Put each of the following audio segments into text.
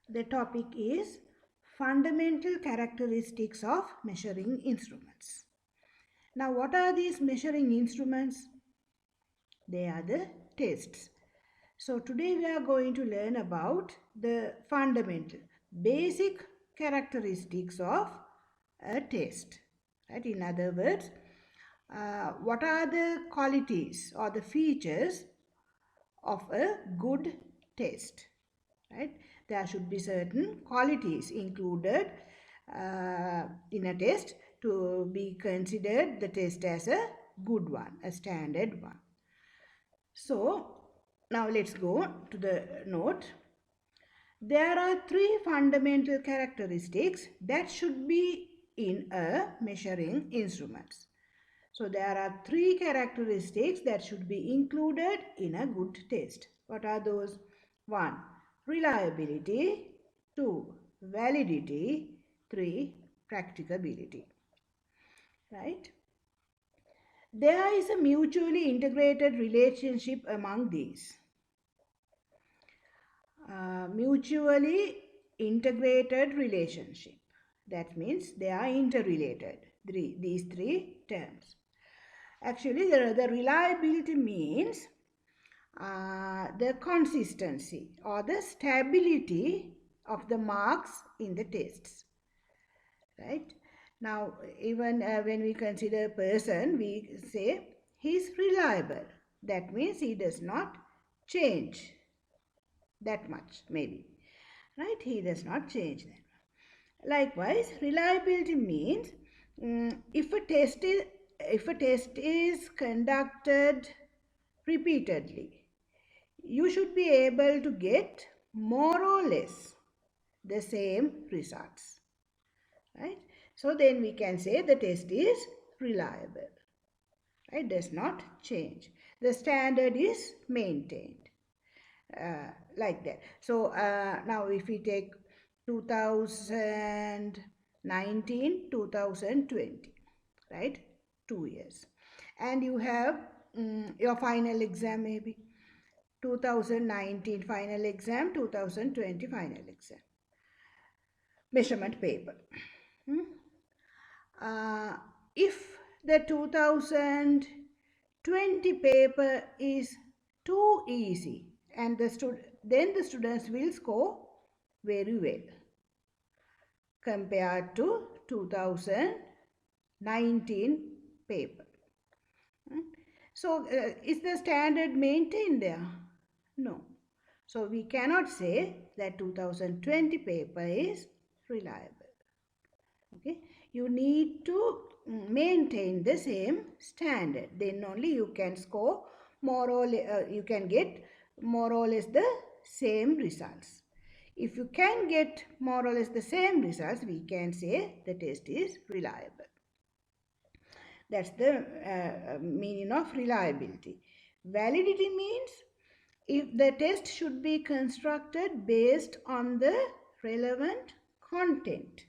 The topic is fundamental characteristics of measuring instruments. Now, what are these measuring instruments? They are the tests. So today we are going to learn about the fundamental, basic characteristics of a test. Right? In other words, what are the qualities or the features of a good test? Right? There should be certain qualities included in a test to be considered the test as a good one, a standard one. So now let's go to the note. There are three fundamental characteristics that should be in a measuring instruments. So there are three characteristics that should be included in a good test. What are those? 1. Reliability. 2. Validity. 3. Practicability. Right? There is a mutually integrated relationship among these. Mutually integrated relationship. That means they are interrelated. These three terms. Actually, the reliability means the consistency or the stability of the marks in the tests. Right? Now, even when we consider a person, we say he is reliable. That means he does not change that much, maybe. Right? He does not change that. Likewise, reliability means if a test is conducted repeatedly, you should be able to get more or less the same results. Right? So then we can say the test is reliable. Right? Does not change. The standard is maintained. Like that. So now if we take 2019, 2020, right? 2 years. And you have your final exam maybe. 2019 final exam, 2020 final exam. Measurement paper. If the 2020 paper is too easy, and then the students will score very well compared to 2019 paper. So is the standard maintained there? No. So we cannot say that 2020 paper is reliable. Okay, you need to maintain the same standard. Then only you can score more or you can get more or less the same results. If you can get more or less the same results, we can say the test is reliable. That's the meaning of reliability. Validity means if the test should be constructed based on the relevant content.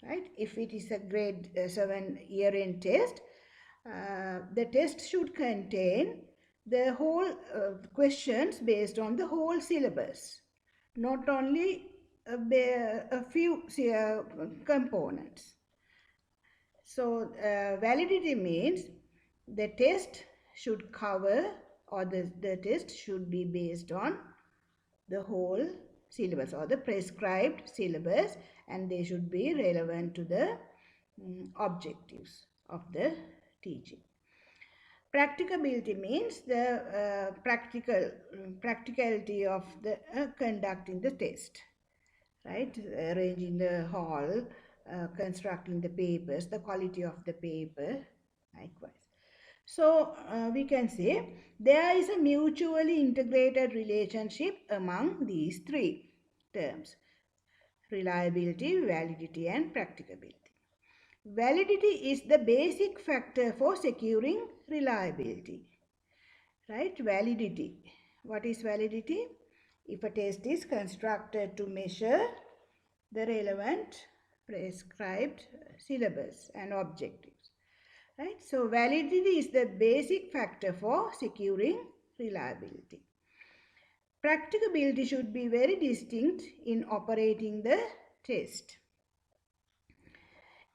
Right? If it is a grade 7 year-end test, the test should contain the whole questions based on the whole syllabus, not only a few components. So validity means the test should cover, or the test should be based on the whole syllabus or the prescribed syllabus, and they should be relevant to the objectives of the teaching. Practicability means the practicality of the conducting the test, right? Arranging the hall, constructing the papers, the quality of the paper, likewise. So we can say there is a mutually integrated relationship among these three terms: reliability, validity, and practicability. Validity is the basic factor for securing reliability. Right? Validity. What is validity? If a test is constructed to measure the relevant prescribed syllabus and objectives. Right? So validity is the basic factor for securing reliability. Practicability should be very distinct in operating the test.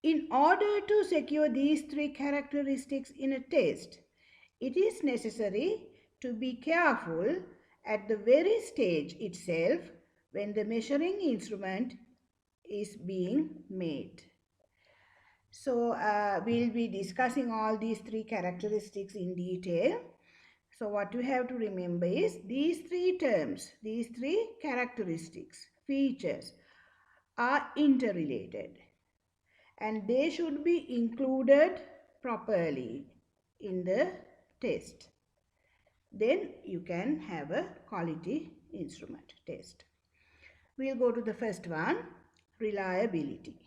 In order to secure these three characteristics in a test, it is necessary to be careful at the very stage itself when the measuring instrument is being made. So we'll be discussing all these three characteristics in detail. So what you have to remember is these three terms, these three characteristics, features are interrelated and they should be included properly in the test. Then you can have a quality instrument test. We'll go to the first one, reliability.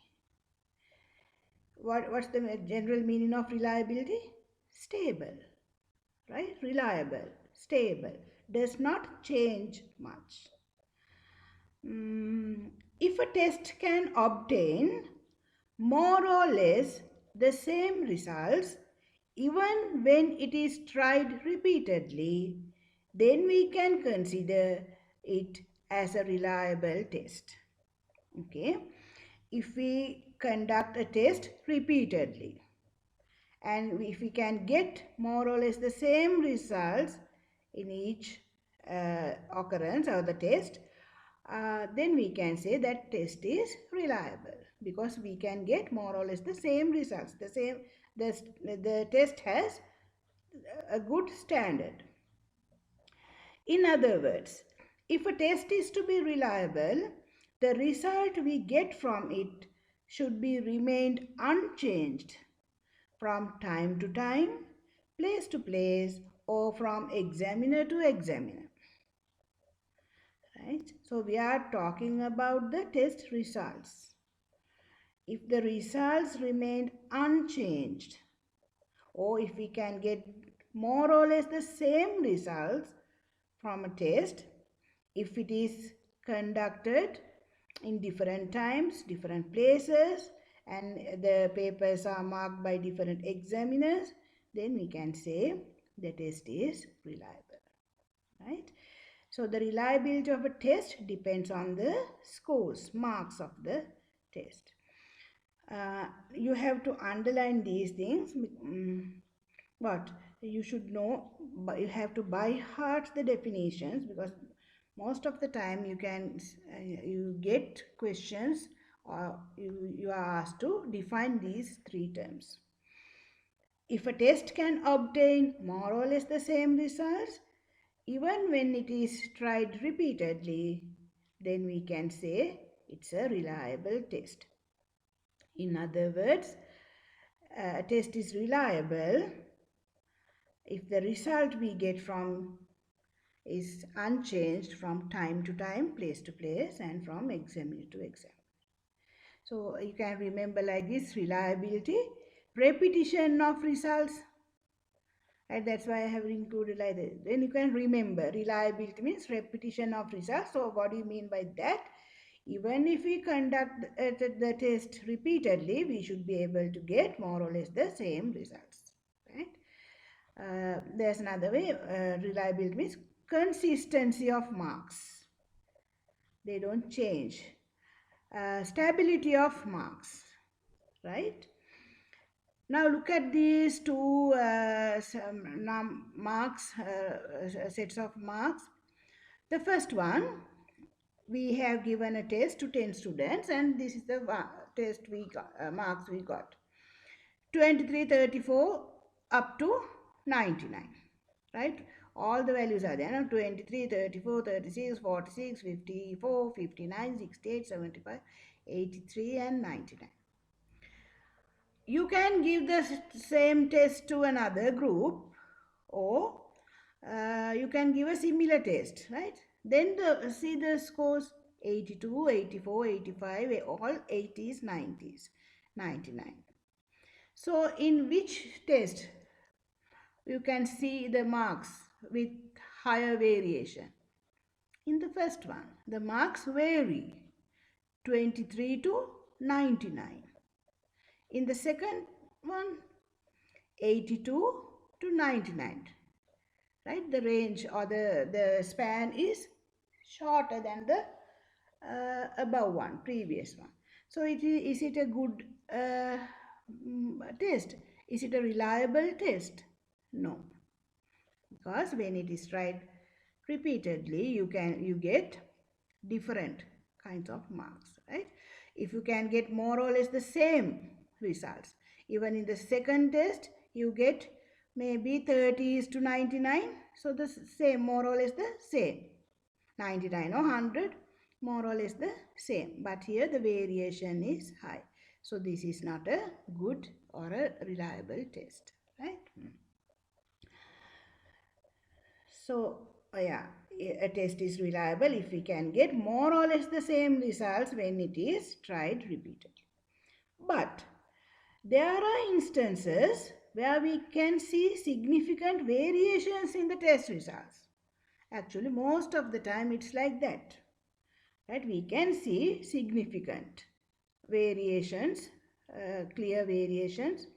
What's the general meaning of reliability? Stable, right? Reliable, stable, does not change much. If a test can obtain more or less the same results even when it is tried repeatedly, then we can consider it as a reliable test. Okay, if we conduct a test repeatedly and if we can get more or less the same results in each occurrence or the test, then we can say that test is reliable because we can get more or less the same results. The test has a good standard. In other words, if a test is to be reliable, the result we get from it should be remained unchanged from time to time, place to place, or from examiner to examiner. Right? So we are talking about the test results. If the results remain unchanged, or if we can get more or less the same results from a test, if it is conducted in different times, different places, and the papers are marked by different examiners, then we can say the test is reliable, right? So the reliability of a test depends on the scores, marks of the test. You have to underline these things. But you should know, but you have to by heart the definitions because most of the time you get questions or you are asked to define these three terms. If a test can obtain more or less the same results, even when it is tried repeatedly, then we can say it's a reliable test. In other words, a test is reliable if the result we get from is unchanged from time to time, place to place, and from examiner to examiner. So you can remember like this: reliability, repetition of results, and that's why I have included like this. Then you can remember reliability means repetition of results. So what do you mean by that? Even if we conduct the test repeatedly, we should be able to get more or less the same results, right? There's another way. Reliability means consistency of marks. They don't change. Stability of marks, right? Now look at these two sets of marks. The first one, we have given a test to 10 students and this is the test we got, marks we got. 23, 34 up to 99, right? All the values are there. Now 23, 34, 36, 46, 54, 59, 68, 75, 83 and 99. You can give the same test to another group or you can give a similar test, right? Then see the scores 82, 84, 85, all 80s, 90s, 99. So in which test you can see the marks with higher variation? In the first one, the marks vary 23 to 99. In the second one, 82 to 99. Right? The range or the span is shorter than the above one, previous one. So is it a good test? Is it a reliable test? No, because when it is tried repeatedly, you get different kinds of marks, right? If you can get more or less the same results, even in the second test, you get maybe 30 is to 99, so the same, more or less the same. 99 or 100, more or less the same, but here the variation is high. So this is not a good or a reliable test, right? So yeah, a test is reliable if we can get more or less the same results when it is tried repeatedly. But there are instances where we can see significant variations in the test results. Actually, most of the time it's like that. Right? We can see significant variations, clear variations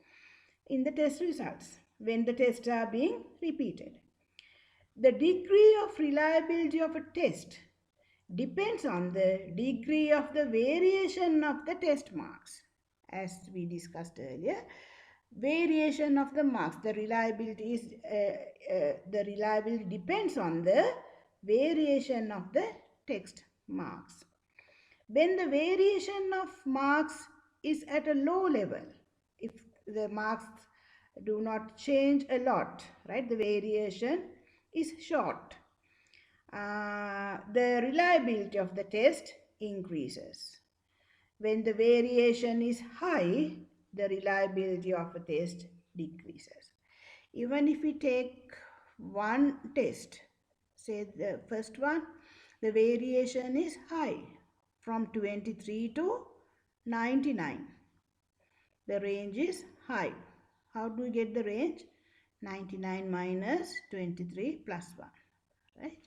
in the test results when the tests are being repeated. The degree of reliability of a test depends on the degree of the variation of the test marks. As we discussed earlier, variation of the marks, the reliability depends on the variation of the text marks. When the variation of marks is at a low level, if the marks do not change a lot, right, the variation is short, the reliability of the test increases. When the variation is high, the reliability of a test decreases. Even if we take one test, say the first one, the variation is high from 23 to 99. The range is high. How do we get the range? 99 minus 23 plus 1, right?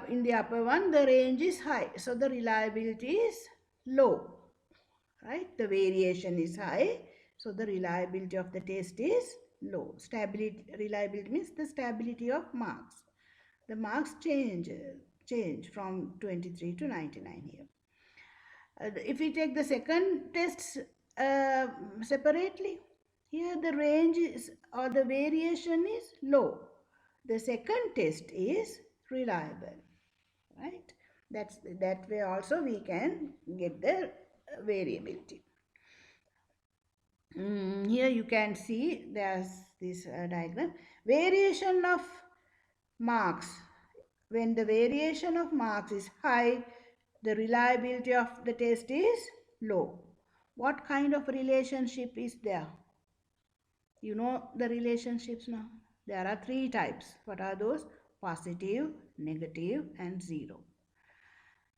In the upper one, the range is high, so the reliability is low, right? The variation is high, so the reliability of the test is low. Reliability means the stability of marks. The marks change from 23 to 99 here. If we take the second tests separately, here the range is, or the variation is low. The second test is reliable, right? That way also we can get the variability. Here you can see there's this diagram. Variation of marks. When the variation of marks is high, the reliability of the test is low. What kind of relationship is there? You know the relationships now. There are three types. What are those? Positive, negative, and zero.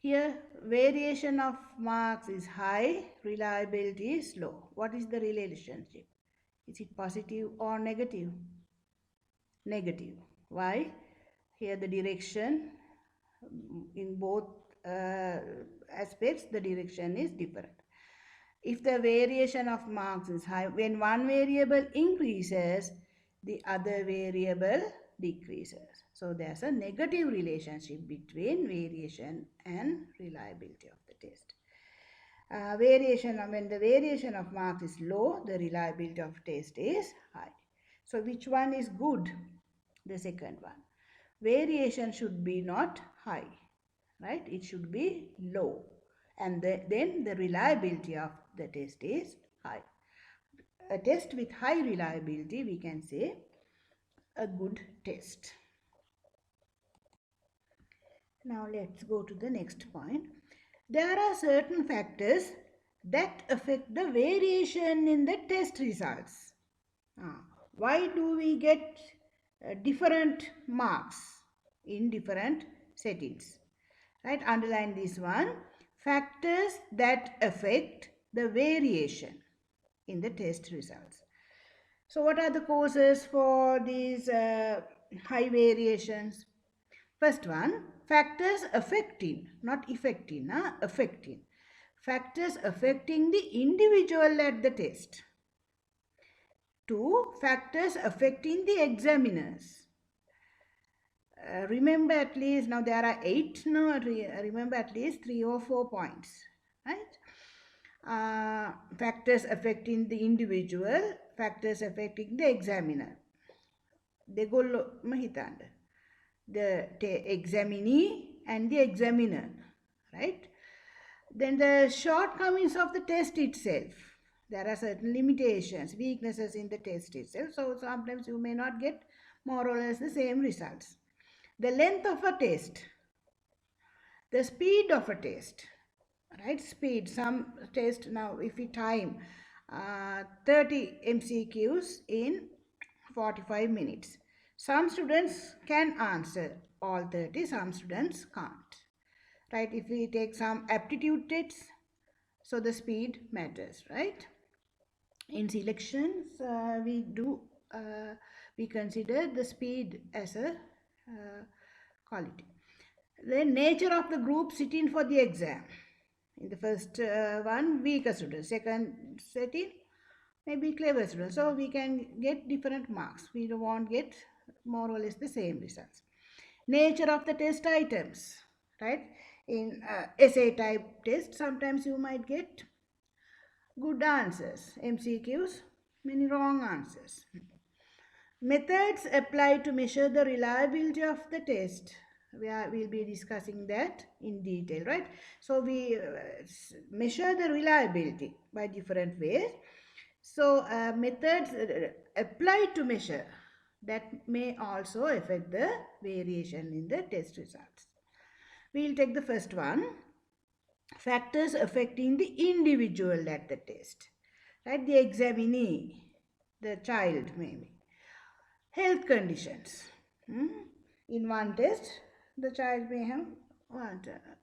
Here, variation of marks is high, reliability is low. What is the relationship? Is it positive or negative? Negative. Why? Here the direction, in both aspects, the direction is different. If the variation of marks is high, when one variable increases, the other variable decreases. So there's a negative relationship between variation and reliability of the test. When the variation of marks is low, the reliability of test is high. So which one is good? The second one. Variation should be not high, right? It should be low, and then the reliability of the test is high. A test with high reliability, we can say a good test. Now let's go to the next point. There are certain factors that affect the variation in the test results. Why do we get different marks in different settings? Right, underline this one. Factors that affect the variation in the test results. So what are the causes for these high variations? First one, factors affecting, not affecting, affecting. Factors affecting the individual at the test. 2, factors affecting the examiners. remember at least, now there are 8, no, remember at least 3 or 4 points, right? Factors affecting the individual, factors affecting the examiner. දෙගොල්ලොම හිතන්න. The examinee and the examiner, right? Then the shortcomings of the test itself. There are certain limitations, weaknesses in the test itself. So sometimes you may not get more or less the same results. The length of a test, the speed of a test, right? Speed, some test, now if we time 30 MCQs in 45 minutes. Some students can answer all 30, some students can't. Right? If we take some aptitude tests, so the speed matters, right? In selections, we consider the speed as a quality. The nature of the group sitting for the exam. In the first one, weaker students. Second setting, maybe clever students. So we can get different marks. We won't get more or less the same results. Nature of the test items, right? In essay type test, sometimes you might get good answers. MCQs, many wrong answers. Methods applied to measure the reliability of the test. We'll be discussing that in detail, right? So we measure the reliability by different ways. So methods applied to measure, that may also affect the variation in the test results. We'll take the first one. Factors affecting the individual at the test, right? The examinee, the child maybe. Health conditions. In one test, the child may have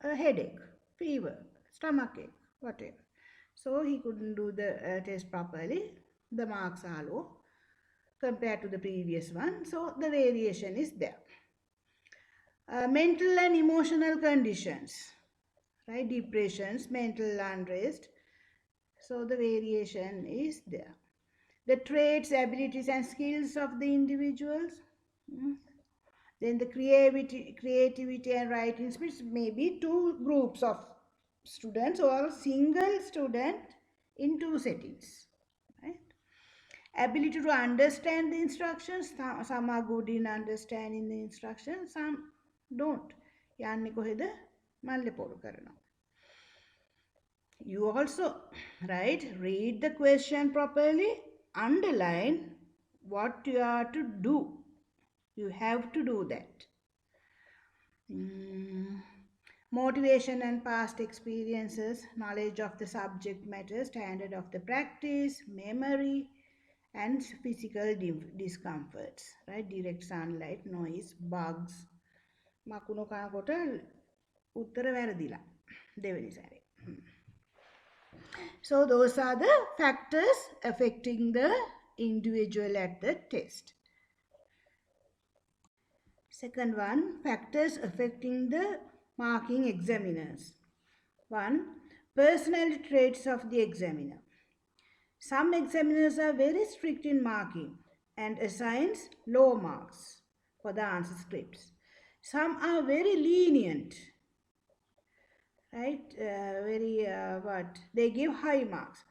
a headache, fever, stomachache, whatever. So he couldn't do the test properly. The marks are low compared to the previous one. So the variation is there. Mental and emotional conditions, right? Depressions, mental unrest. So the variation is there. The traits, abilities and skills of the individuals. Then the creativity and writing speed, maybe two groups of students or single student in two settings. Right? Ability to understand the instructions. Some are good in understanding the instructions, some don't. යන්නේ කොහෙද? මල්ලේ පොරු කරනවා. You also, right, read the question properly, underline what you are to do. You have to do that. Motivation and past experiences, knowledge of the subject matter, standard of the practice, memory, and physical discomforts, right? Direct sunlight, noise, bugs. මකුණු කනකොට උත්තර වැරදිලා දෙවෙනි සැරේ. So those are the factors affecting the individual at the test. Second one, factors affecting the marking examiners. 1. Personality traits of the examiner. Some examiners are very strict in marking and assigns low marks for the answer scripts. Some are very lenient, right? They give high marks.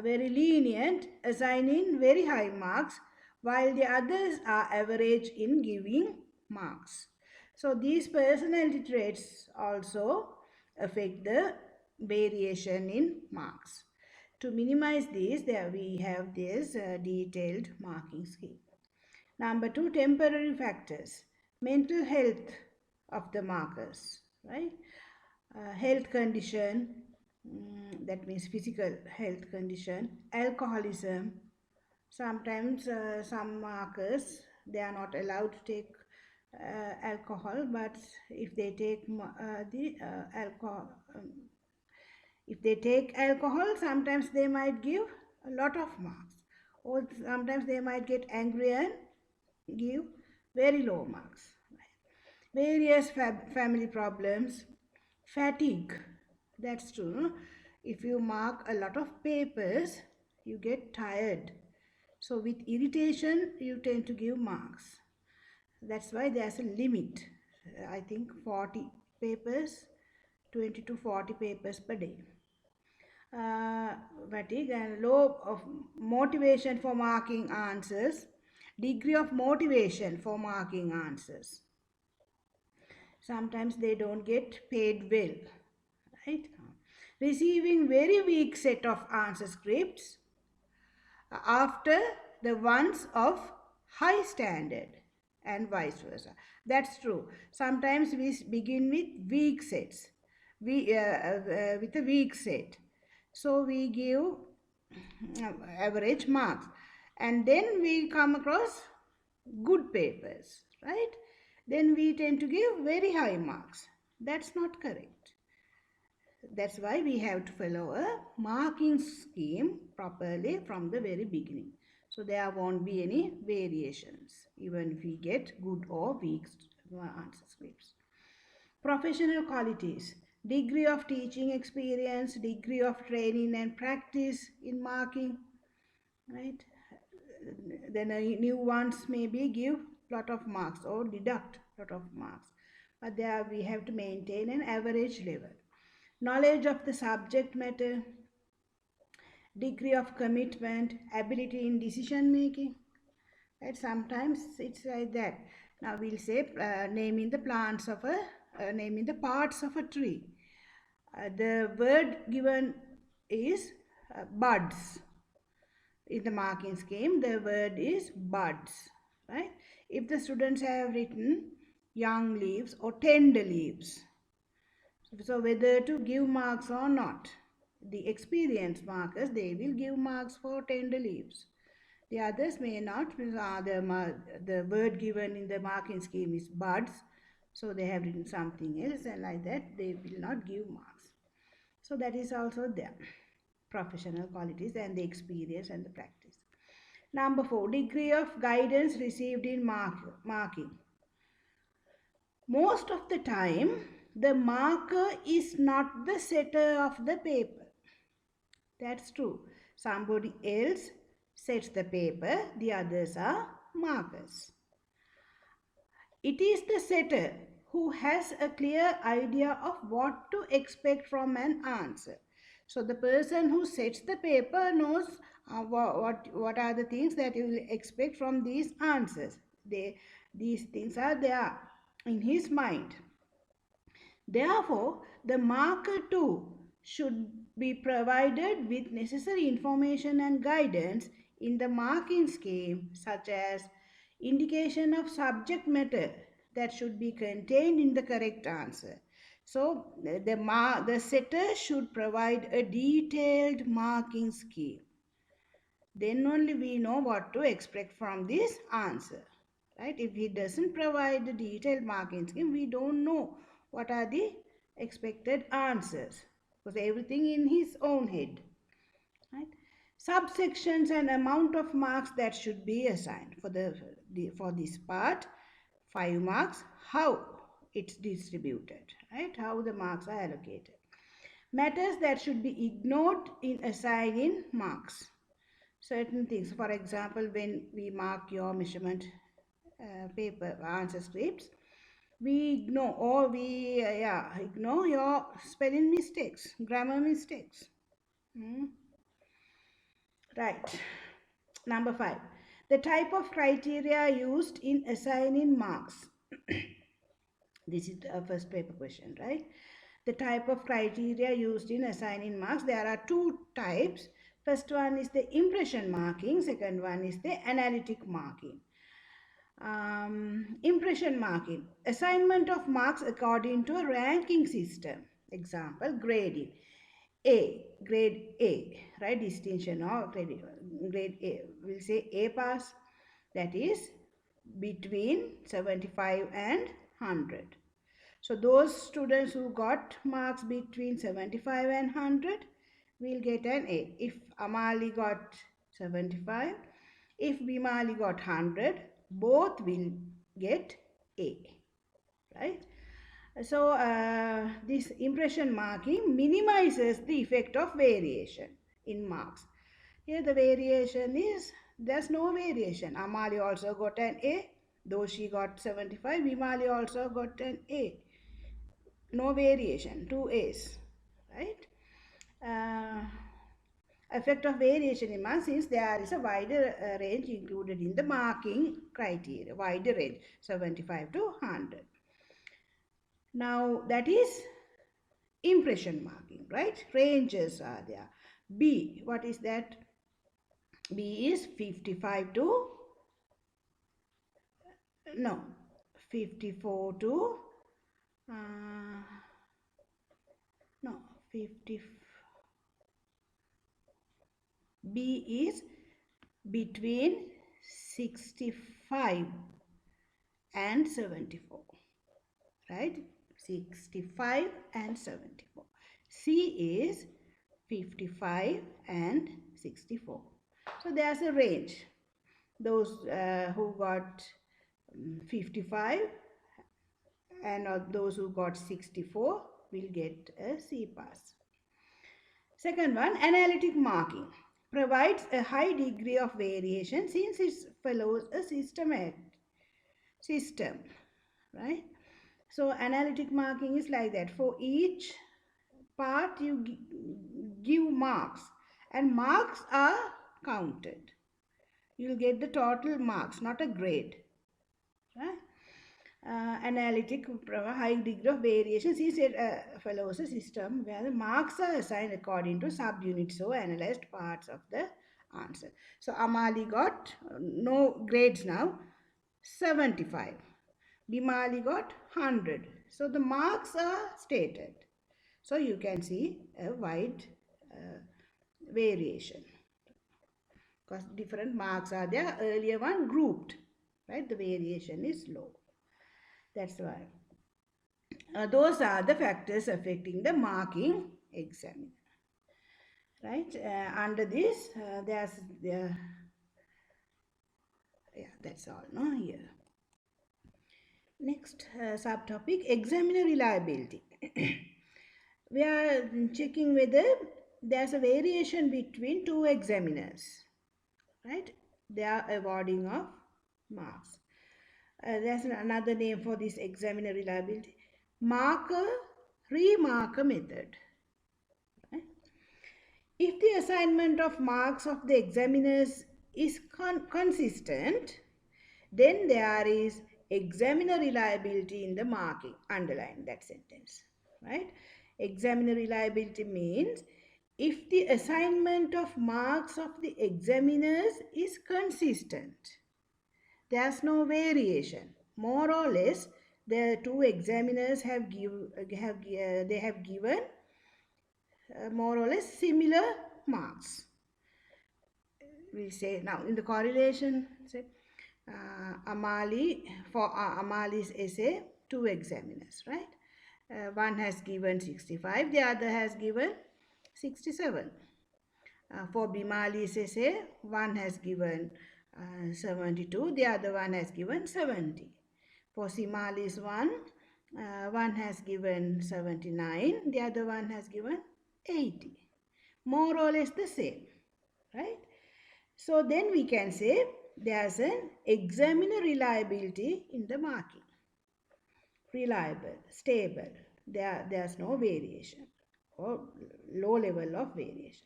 Very lenient, assigning very high marks, while the others are average in giving marks. So these personality traits also affect the variation in marks. To minimize these, we have this detailed marking scheme. Number 2, temporary factors. Mental health of the markers, right? Health condition, that means physical health condition, alcoholism. Sometimes some markers, they are not allowed to take alcohol, but if they take alcohol, sometimes they might give a lot of marks, or sometimes they might get angry and give very low marks. Various family problems, fatigue, that's true. No? If you mark a lot of papers, you get tired. So with irritation, you tend to give marks. That's why there's a limit. I think 40 papers, 20 to 40 papers per day. Fatigue and low of motivation for marking answers, degree of motivation for marking answers. Sometimes they don't get paid well, right? Receiving very weak set of answer scripts after the ones of high standard and vice versa. That's true. Sometimes we begin with weak sets, with a weak set. So we give average marks, and then we come across good papers, right? Then we tend to give very high marks. That's not correct. That's why we have to follow a marking scheme properly from the very beginning. So there won't be any variations even if we get good or weak answer scripts. Professional qualities, degree of teaching experience, degree of training and practice in marking, right? Then new ones maybe give lot of marks or deduct lot of marks. But there we have to maintain an average level. Knowledge of the subject matter, degree of commitment, ability in decision making. Right? Sometimes it's like that. Now we'll say naming the plants of a, naming the parts of a tree. The word given is buds. In the marking scheme, the word is buds. Right? If the students have written young leaves or tender leaves, so whether to give marks or not. The experienced markers, they will give marks for tender leaves. The others may not. The word given in the marking scheme is buds. So they have written something else and like that they will not give marks. So that is also there. Professional qualities and the experience and the practice. Number 4, degree of guidance received in marking. Most of the time, the marker is not the setter of the paper. That's true. Somebody else sets the paper, the others are markers. It is the setter who has a clear idea of what to expect from an answer. So the person who sets the paper knows what are the things that you will expect from these answers. These things are there in his mind. Therefore, the marker too should be provided with necessary information and guidance in the marking scheme, such as indication of subject matter that should be contained in the correct answer. So, the setter should provide a detailed marking scheme. Then only we know what to expect from this answer. Right? If he doesn't provide the detailed marking scheme, we don't know what are the expected answers. Because everything in his own head. Right? Subsections and amount of marks that should be assigned. For this part, 5 marks, how it's distributed. Right? How the marks are allocated. Matters that should be ignored in assigning marks. Certain things, for example, when we mark your measurement paper answer scripts, we ignore or we ignore your spelling mistakes, grammar mistakes. Right. Number 5, the type of criteria used in assigning marks. This is the first paper question, right? The type of criteria used in assigning marks, there are 2 types. First one is the impression marking, second one is the analytic marking. Impression marking, assignment of marks according to a ranking system. Example, grading. Grade A, right? Distinction or grade A. We'll say A pass, that is between 75 and 100. So those students who got marks between 75 and 100 will get an A. If Amali got 75, if Bimali got 100, both will get A, right? So this impression marking minimizes the effect of variation in marks. Here the variation is, there's no variation. Amali also got an A, Though she got 75, Vimali also got an A. No variation, two A's, right? Uh, Effect of variation in marks, since there is a wider range included in the marking criteria, wider range, 75 to 100. Now that is impression marking, right? Ranges are there. B, what is that? B is 55 to, no, 54 to, no, 50, B is between 65 and 74, right? 65 and 74. C is 55 and 64. So there's a range. Those who got 55 and those who got 64 will get a C pass. Second one, analytic marking provides a high degree of variation since it follows a system, right? So analytic marking is like that. For each part you give marks, and marks are counted. You'll get the total marks, not a grade, right? Analytic high degree of variation since it follows a system where the marks are assigned according to subunits or analyzed parts of the answer. So Amali got no grades now, 75. Bimali got 100. So the marks are stated. So you can see a wide variation because different marks are there. Earlier one grouped, right? The variation is low. That's why. Those are the factors affecting the marking examiner. Right? Under this, there's yeah, that's all. No, here. Next subtopic: examiner reliability. We are checking whether there's a variation between two examiners. Right? They are awarding of marks. There's another name for this examiner reliability: marker remarker method. Right? If the assignment of marks of the examiners is consistent, then there is examiner reliability in the marking. Underline that sentence, right? Examiner reliability means if the assignment of marks of the examiners is consistent, there's no variation. More or less, the two examiners have given more or less similar marks. We say now in the correlation, say Amali, for Amali's essay, two examiners, right? One has given 65, the other has given 67. For Bimali's essay, one has given 72, the other one has given 70. For Simali's one has given 79, the other one has given 80. More or less the same, right? So then we can say there's an examiner reliability in the marking. Reliable, stable, there's no variation or low level of variation.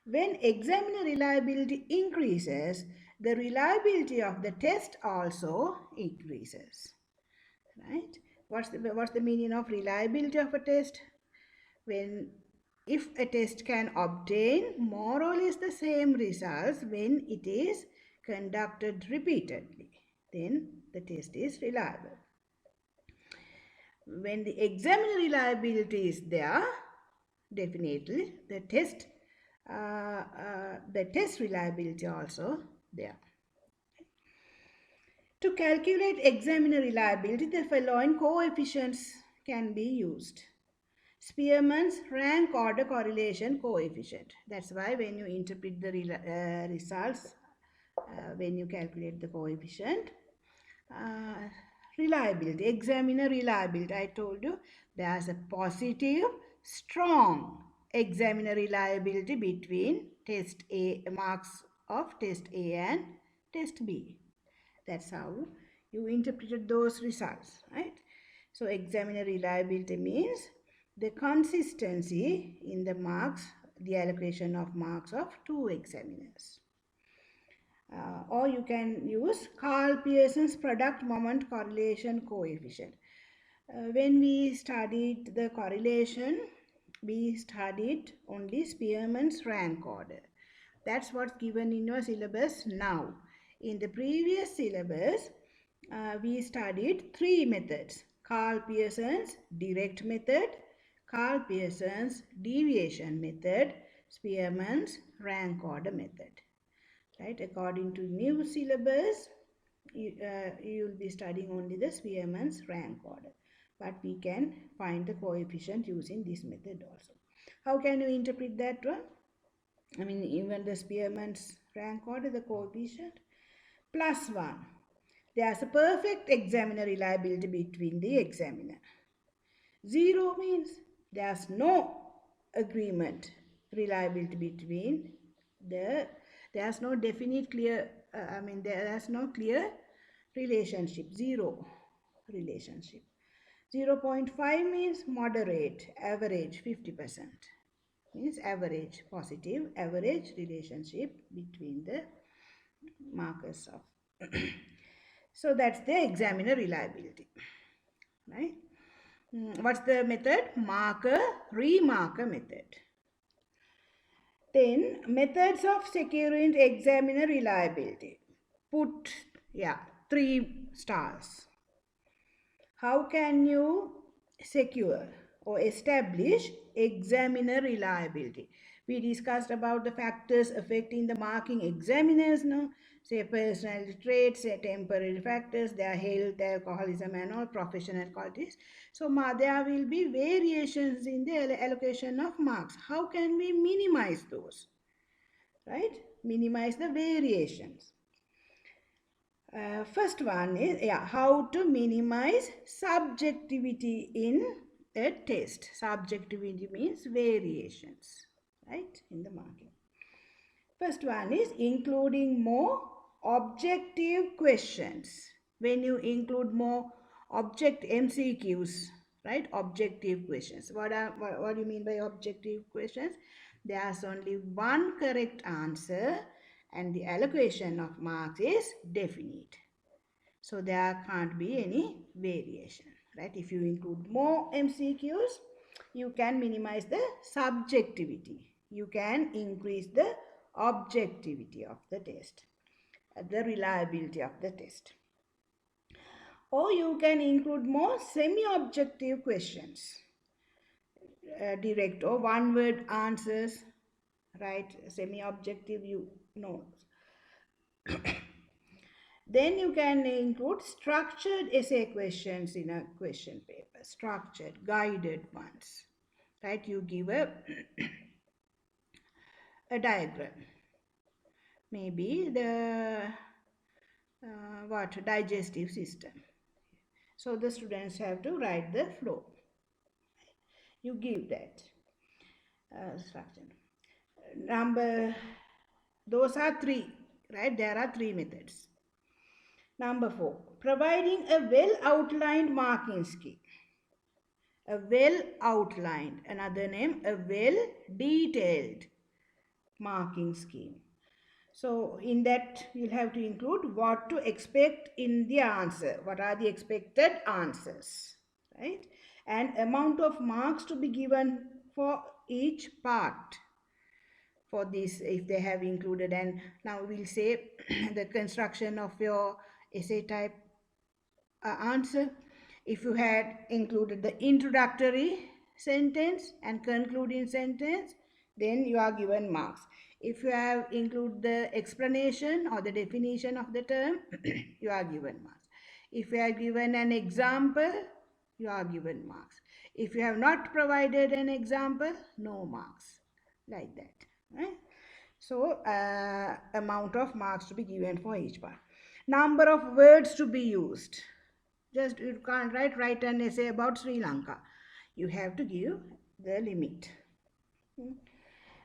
When examiner reliability increases, the reliability of the test also increases. Right? What's the meaning of reliability of a test? If a test can obtain more or less the same results when it is conducted repeatedly, then the test is reliable. When the examiner reliability is there, definitely the test reliability also there. To calculate examiner reliability, the following coefficients can be used. Spearman's rank order correlation coefficient. That's why when you interpret the results, when you calculate the coefficient, reliability, examiner reliability, I told you there's a positive, strong examiner reliability between test A, marks of test A and test B. That's how You interpreted those results, right? So examiner reliability means the consistency in the marks, the allocation of marks of two examiners. Or you can use Carl Pearson's product moment correlation coefficient. When we studied the correlation, we studied only Spearman's rank order. That's what's given in your syllabus now. In the previous syllabus, we studied three methods. Carl Pearson's direct method, Carl Pearson's deviation method, Spearman's rank order method. Right? According to new syllabus, you will be studying only the Spearman's rank order. But we can find the coefficient using this method also. How can you interpret that one? I mean, even the Spearman's rank order, the coefficient, plus 1. There's a perfect examiner reliability between the examiner. 0 means there's no agreement, reliability between there's no definite clear, there's no clear relationship, 0 relationship. 0.5 means moderate, average, 50%. Means average, positive, average relationship between the markers of. So that's the examiner reliability, right? What's the method? Marker, remarker method. Then methods of securing examiner reliability. Put, 3 stars. How can you secure or establish examiner reliability? We discussed about the factors affecting the marking examiners, no? Say personality traits, say temporary factors, their health, alcoholism and all professional qualities. So there will be variations in the allocation of marks. How can we minimize those? Right? Minimize the variations. First one is how to minimize subjectivity in a test. Subjectivity means variations, right, in the marking. First one is including more objective questions. When you include more MCQs, right, objective questions. What do you mean by objective questions? There's only one correct answer and the allocation of marks is definite. So there can't be any variation, right? If you include more MCQs, you can minimize the subjectivity. You can increase the objectivity of the test, the reliability of the test. Or you can include more semi-objective questions, direct or one-word answers, right? Semi-objective, you know. Then you can include structured essay questions in a question paper, structured, guided ones, right? You give a diagram, maybe the digestive system. So the students have to write the flow. You give that structure. Those are 3, right? There are 3 methods. Number 4, providing a well-outlined marking scheme. A well-outlined, another name, a well-detailed marking scheme. So in that, you'll have to include what to expect in the answer. What are the expected answers, right? And amount of marks to be given for each part. For this, if they have included, and now we'll say the construction of your essay type answer. If you had included the introductory sentence and concluding sentence, then you are given marks. If you have included the explanation or the definition of the term, you are given marks. If you have given an example, you are given marks. If you have not provided an example, no marks. Like that. Right? So, amount of marks to be given for each part. Number of words to be used. Just you can't write an essay about Sri Lanka. You have to give the limit.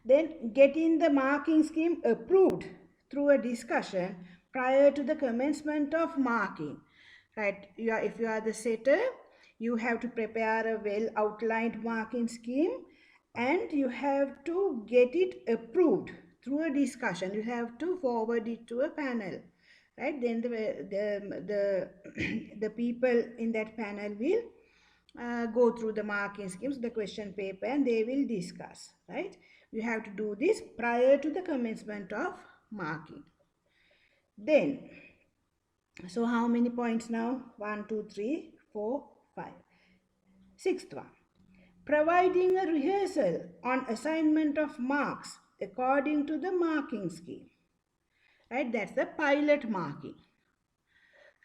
Then getting the marking scheme approved through a discussion prior to the commencement of marking. right? If you are the setter, you have to prepare a well outlined marking scheme, and you have to get it approved through a discussion. You have to forward it to a panel, right? Then the people in that panel will go through the marking schemes, the question paper, and they will discuss, right? You have to do this prior to the commencement of marking. Then, so how many points now? 1, 2, 3, 4, 5. Sixth one, providing a rehearsal on assignment of marks according to the marking scheme, right? That's the pilot marking,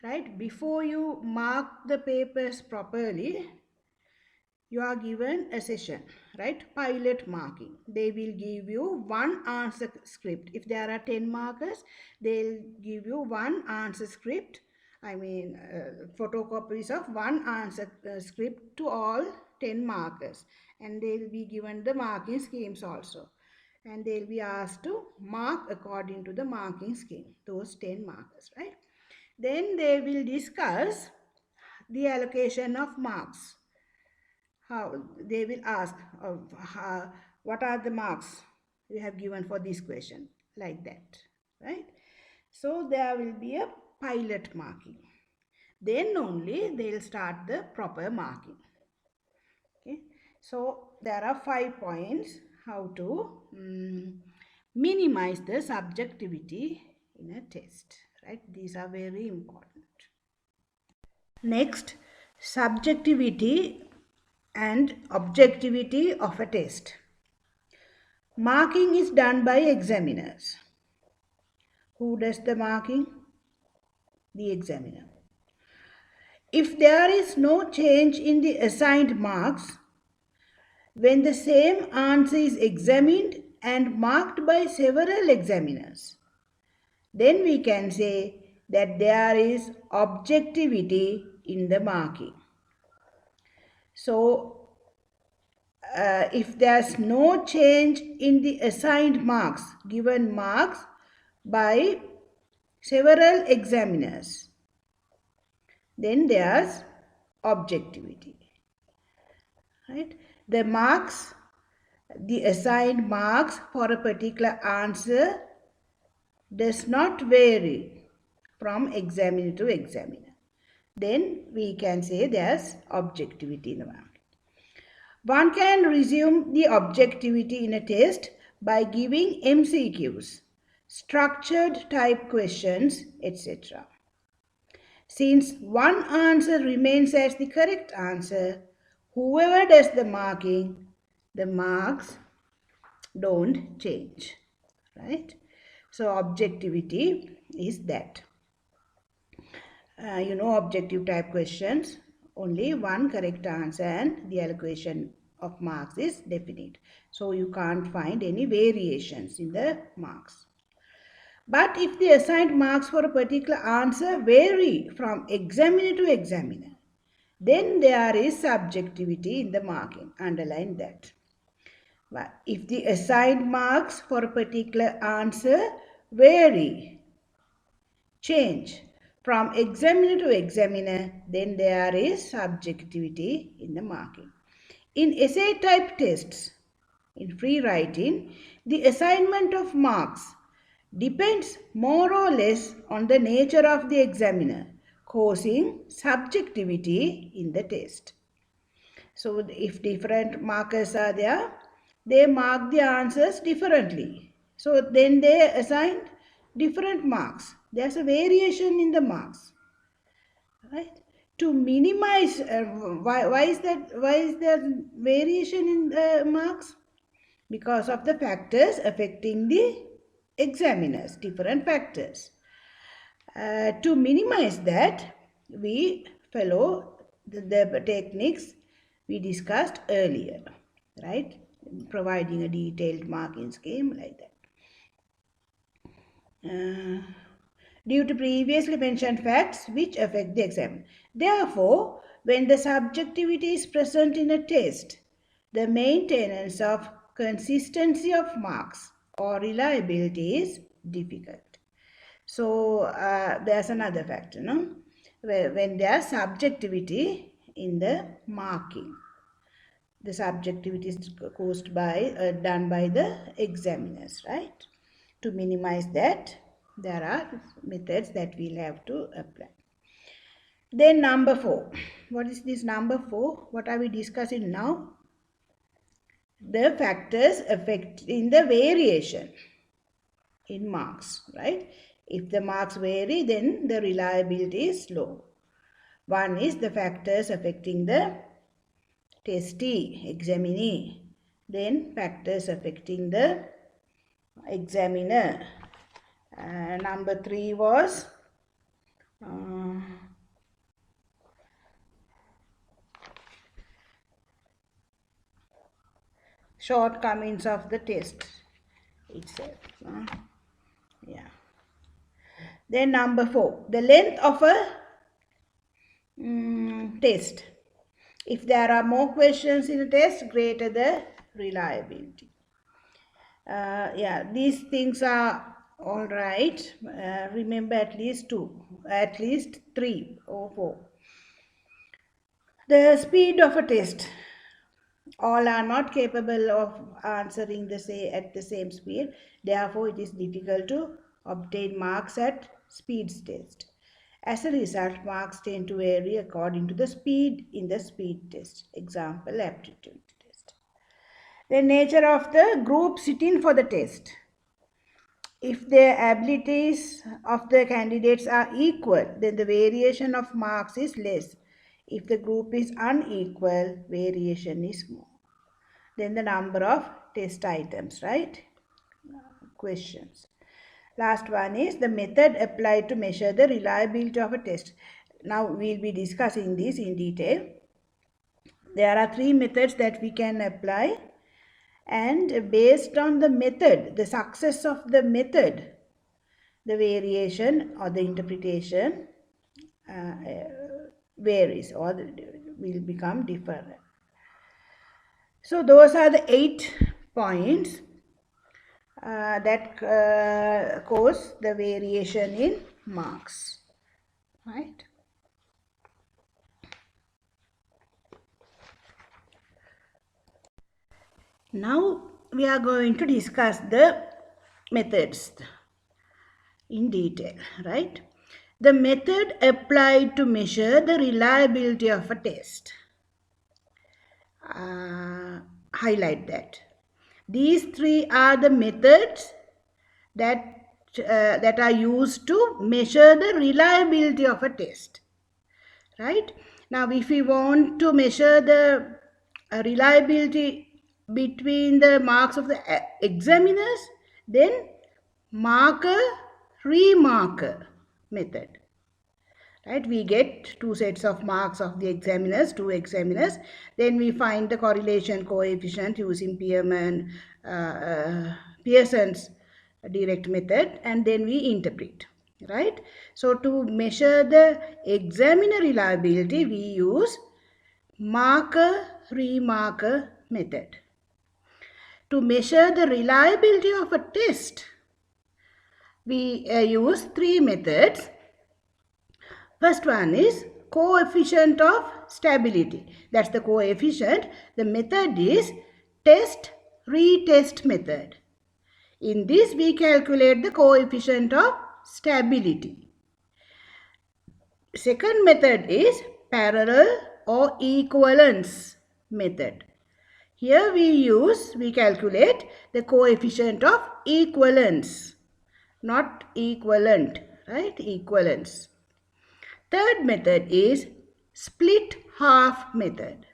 right? Before you mark the papers properly, you are given a session, right? Pilot marking. They will give you one answer script. If there are 10 markers, they'll give you one answer script. Photocopies of one answer script to all 10 markers, and they'll be given the marking schemes also, and they'll be asked to mark according to the marking scheme, those 10 markers, right? Then they will discuss the allocation of marks. How they will ask, what are the marks you have given for this question, like that, right? So there will be a pilot marking. Then only they'll start the proper marking. Okay, so there are 5 points how to minimize the subjectivity in a test, right? These are very important. Next, subjectivity and objectivity of a test. Marking is done by examiners. Who does the marking? The examiner. If there is no change in the assigned marks, when the same answer is examined and marked by several examiners, then we can say that there is objectivity in the marking. So, if there's no change in the assigned marks, given marks by several examiners, then there's objectivity, right? The marks, the assigned marks for a particular answer does not vary from examiner to examiner. Then we can say there's objectivity in the mark. One can resume the objectivity in a test by giving MCQs, structured type questions, etc. Since one answer remains as the correct answer, whoever does the marking, the marks don't change, right? So objectivity is that. Objective type questions, only one correct answer and the allocation of marks is definite. So you can't find any variations in the marks. But if the assigned marks for a particular answer vary from examiner to examiner, then there is subjectivity in the marking. Underline that. But if the assigned marks for a particular answer vary, change from examiner to examiner, then there is subjectivity in the marking. In essay type tests, in free writing, the assignment of marks depends more or less on the nature of the examiner, causing subjectivity in the test. So if different markers are there, they mark the answers differently. So then they assign different marks. There's a variation in the marks, right? To minimize, why is there variation in the marks? Because of the factors affecting the examiners, different factors. To minimize that, we follow the techniques we discussed earlier, right? Providing a detailed marking scheme like that. Due to previously mentioned facts which affect the exam. Therefore, when the subjectivity is present in a test, the maintenance of consistency of marks or reliability is difficult. So, there's another factor, no? when there is subjectivity in the marking. The subjectivity is caused by done by the examiners, right? To minimize that, there are methods that we'll have to apply. Then number 4. What is this number 4? What are we discussing now? The factors affecting the variation in marks, right? If the marks vary, then the reliability is low. One is the factors affecting the testee, examinee. Then factors affecting the examiner. Number 3 was shortcomings of the test itself. Yeah. Then number 4, the length of a test. If there are more questions in a test, greater the reliability. Yeah, these things are all right. Remember at least 3 or 4. The speed of a test. All are not capable of answering at the same speed. Therefore, it is difficult to obtain marks at speed test. As a result, marks tend to vary according to the speed in the speed test. Example, aptitude test. The nature of the group sitting for the test. If the abilities of the candidates are equal, then the variation of marks is less. If the group is unequal, variation is more. Then the number of test items, right? Questions. Last one is the method applied to measure the reliability of a test. Now we'll be discussing this in detail. There are 3 methods that we can apply, and based on the method, the success of the method, the variation or the interpretation varies or will become different. So those are the 8 points that cause the variation in marks, right? Now we are going to discuss the methods in detail, right? The method applied to measure the reliability of a test. Highlight that. These 3 are the methods that are used to measure the reliability of a test, right? Now, if we want to measure the reliability between the marks of the examiners, then marker remarker method, right? We get 2 sets of marks of the examiners, 2 examiners. Then we find the correlation coefficient using Pearson's direct method, and then we interpret, right? So to measure the examiner reliability, we use marker remarker method. To measure the reliability of a test, we use 3 methods. First one is coefficient of stability. That's the coefficient. The method is test-retest method. In this, we calculate the coefficient of stability. Second method is parallel or equivalence method. Here we calculate the coefficient of equivalence, not equivalent, right? Equivalence. Third method is split half method.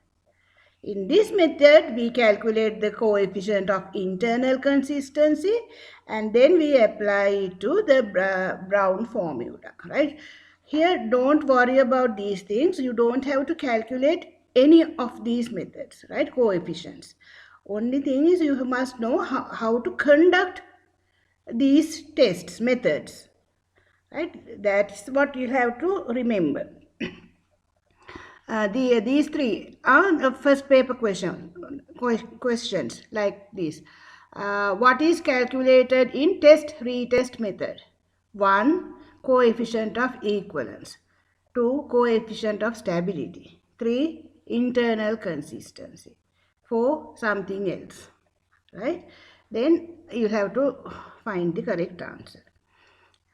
In this method, we calculate the coefficient of internal consistency and then we apply it to the Brown formula, right? Here, don't worry about these things. You don't have to calculate any of these methods, right? Coefficients. Only thing is you must know how to conduct these tests, methods, right? That's what you have to remember. These 3 are the first paper questions like this. What is calculated in test-retest method? 1. Coefficient of equivalence. 2. Coefficient of stability. 3. Internal consistency. 4. Something else. Right? Then you have to find the correct answer.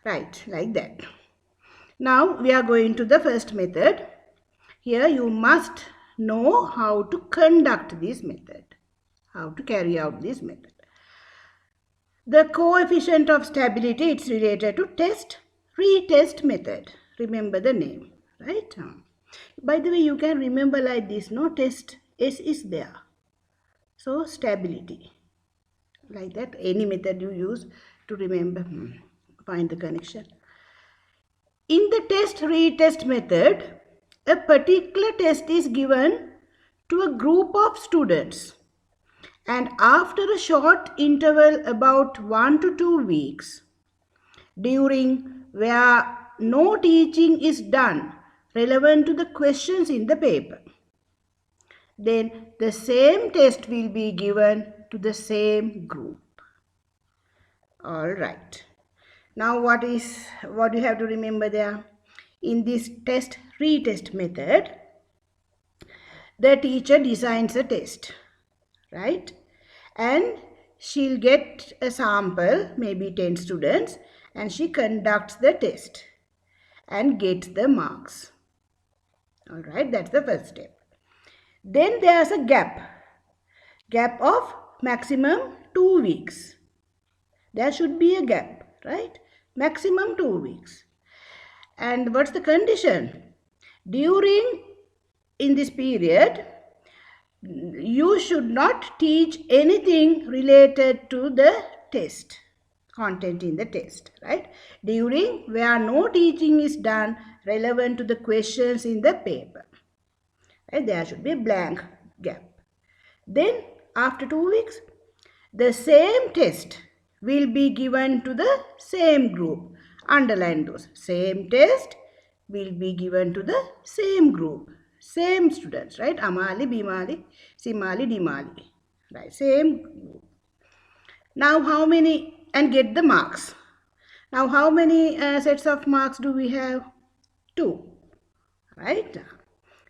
Right, like that. Now we are going to the first method. Here you must know how to conduct this method. How to carry out this method. The coefficient of stability, it's related to test, retest method. Remember the name, right? By the way, you can remember like this, no? Test, S is there. So, stability. Like that, any method you use to remember, find the connection. In the test, retest method, a particular test is given to a group of students. And after a short interval about 1 to 2 weeks, during where no teaching is done relevant to the questions in the paper, then the same test will be given to the same group. All right. Now what you have to remember there? In this test retest method, the teacher designs a test, right? And she'll get a sample, maybe 10 students, and she conducts the test and gets the marks. All right, that's the first step. Then there's a gap of maximum 2 weeks. There should be a gap, right? Maximum 2 weeks. And what's the condition? In this period, you should not teach anything related to the test, content in the test, right? During where no teaching is done relevant to the questions in the paper, right? There should be a blank gap. Then after 2 weeks, the same test will be given to the same group. Underline those. Same test will be given to the same group. Same students, right? Amali, Bimali, Simali, Dimali. Right, same group. Now how many, and get the marks. Now how many sets of marks do we have? 2. Right?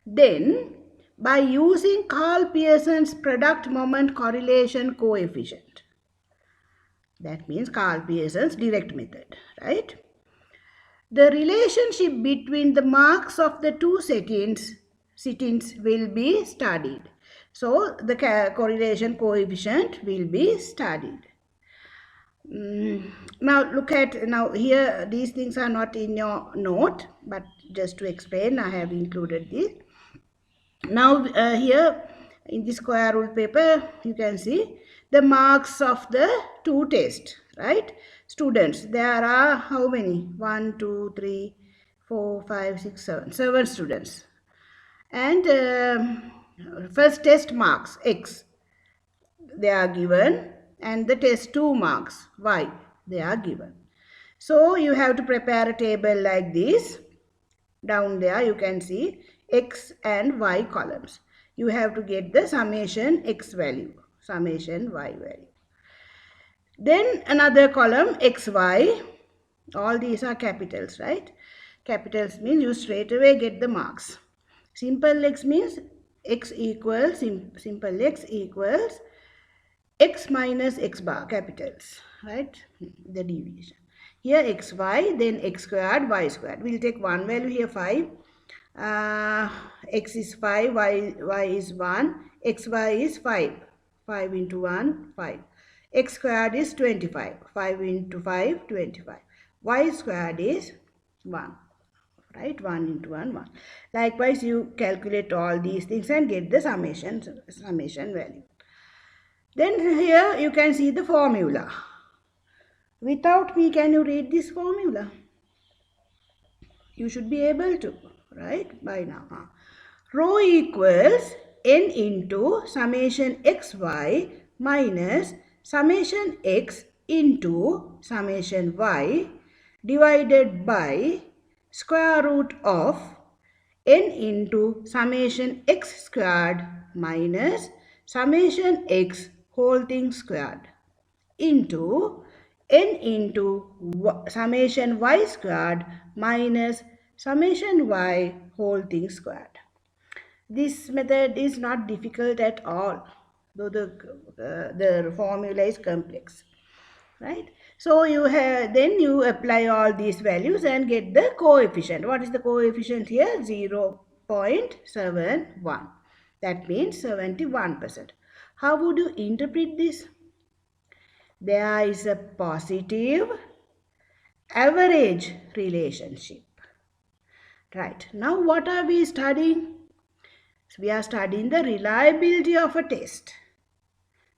Then by using Carl Pearson's product moment correlation coefficient. That means Carl Pearson's direct method, right? The relationship between the marks of the two sittings will be studied. So the correlation coefficient will be studied. Now look at, now here these things are not in your note, but just to explain I have included this. Now here in the square rule paper you can see the marks of the two tests, right? Students, there are how many? 1, 2, 3, 4, 5, 6, 7. 7 students. And first test marks X, they are given, and the test 2 marks Y, they are given. So you have to prepare a table like this. Down there you can see X and Y columns. You have to get the summation X value, summation Y value. Then another column XY. All these are capitals, right? Capitals means you straight away get the marks. Simple X means X equals, simple X equals X minus X bar, capitals, right? The deviation. Here XY, then X squared, Y squared. We'll take one value here, 5. X is 5, Y is 1, XY is 5. 5 into 1, 5. X squared is 25. 5 into 5, 25. Y squared is 1. Right? 1 into 1, 1. Likewise, you calculate all these things and get the summation value. Then here you can see the formula. Without me, can you read this formula? You should be able to, right? By now. Rho equals n into summation xy minus summation x into summation y divided by square root of n into summation x squared minus summation x whole thing squared into n into summation y squared minus summation y whole thing squared. This method is not difficult at all, though the formula is complex, right? So you have, then you apply all these values and get the coefficient. What is the coefficient here? 0.71. That means 71%. How would you interpret this? There is a positive average relationship. Right. Now what are we studying? We are studying the reliability of a test.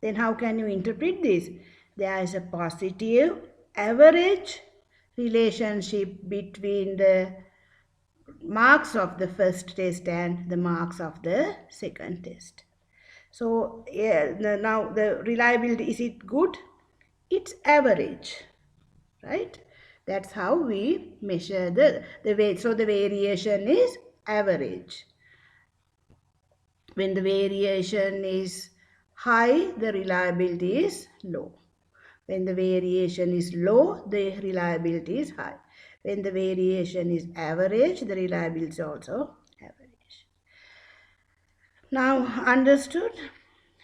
Then how can you interpret this? There is a positive average relationship between the marks of the first test and the marks of the second test. So yeah, now the reliability, is it good? It's average, right? That's how we measure the weight. So the variation is average. When the variation is high, the reliability is low. When the variation is low, the reliability is high. When the variation is average, the reliability is also average. Now, understood?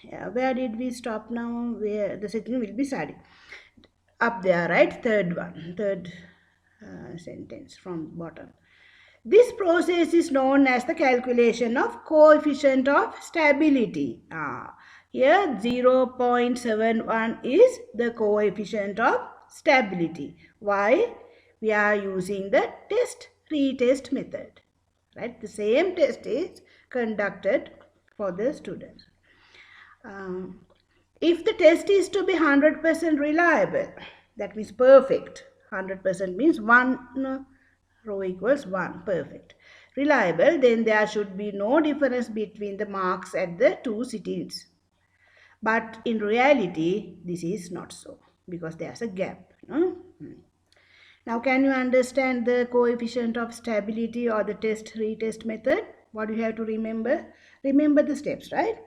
Yeah, where did we stop now? Where the second will be studied. Up there, right? Third sentence from bottom. This process is known as the calculation of coefficient of stability. Here 0.71 is the coefficient of stability. Why? We are using the retest method. Right? The same test is conducted for the students. If the test is to be 100% reliable, that means perfect. 100% means 1 row equals 1, perfect. Reliable, then there should be no difference between the marks at the two sittings. But in reality, this is not so because there's a gap. Now, can you understand the coefficient of stability or the retest method? What do you have to remember? Remember the steps, right?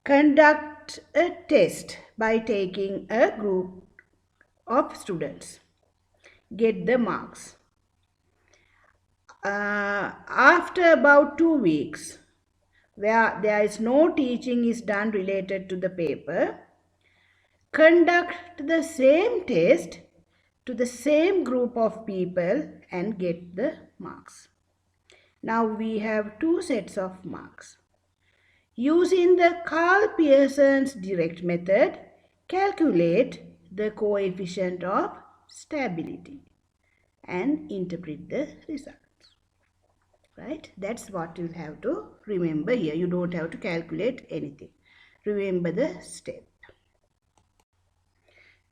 Conduct a test by taking a group of students. Get the marks. After about 2 weeks, where there is no teaching is done related to the paper, conduct the same test to the same group of people and get the marks. Now we have two sets of marks. Using the Carl Pearson's direct method, calculate the coefficient of stability and interpret the results. Right? That's what you'll have to remember here. You don't have to calculate anything. Remember the step.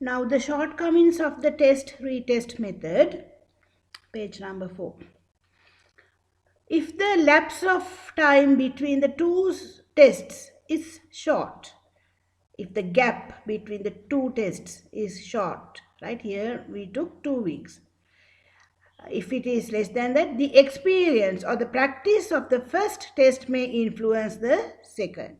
Now the shortcomings of the retest method, page number 4. If the lapse of time between the two tests is short, if the gap between the two tests is short, right, here we took 2 weeks. If it is less than that, the experience or the practice of the first test may influence the second.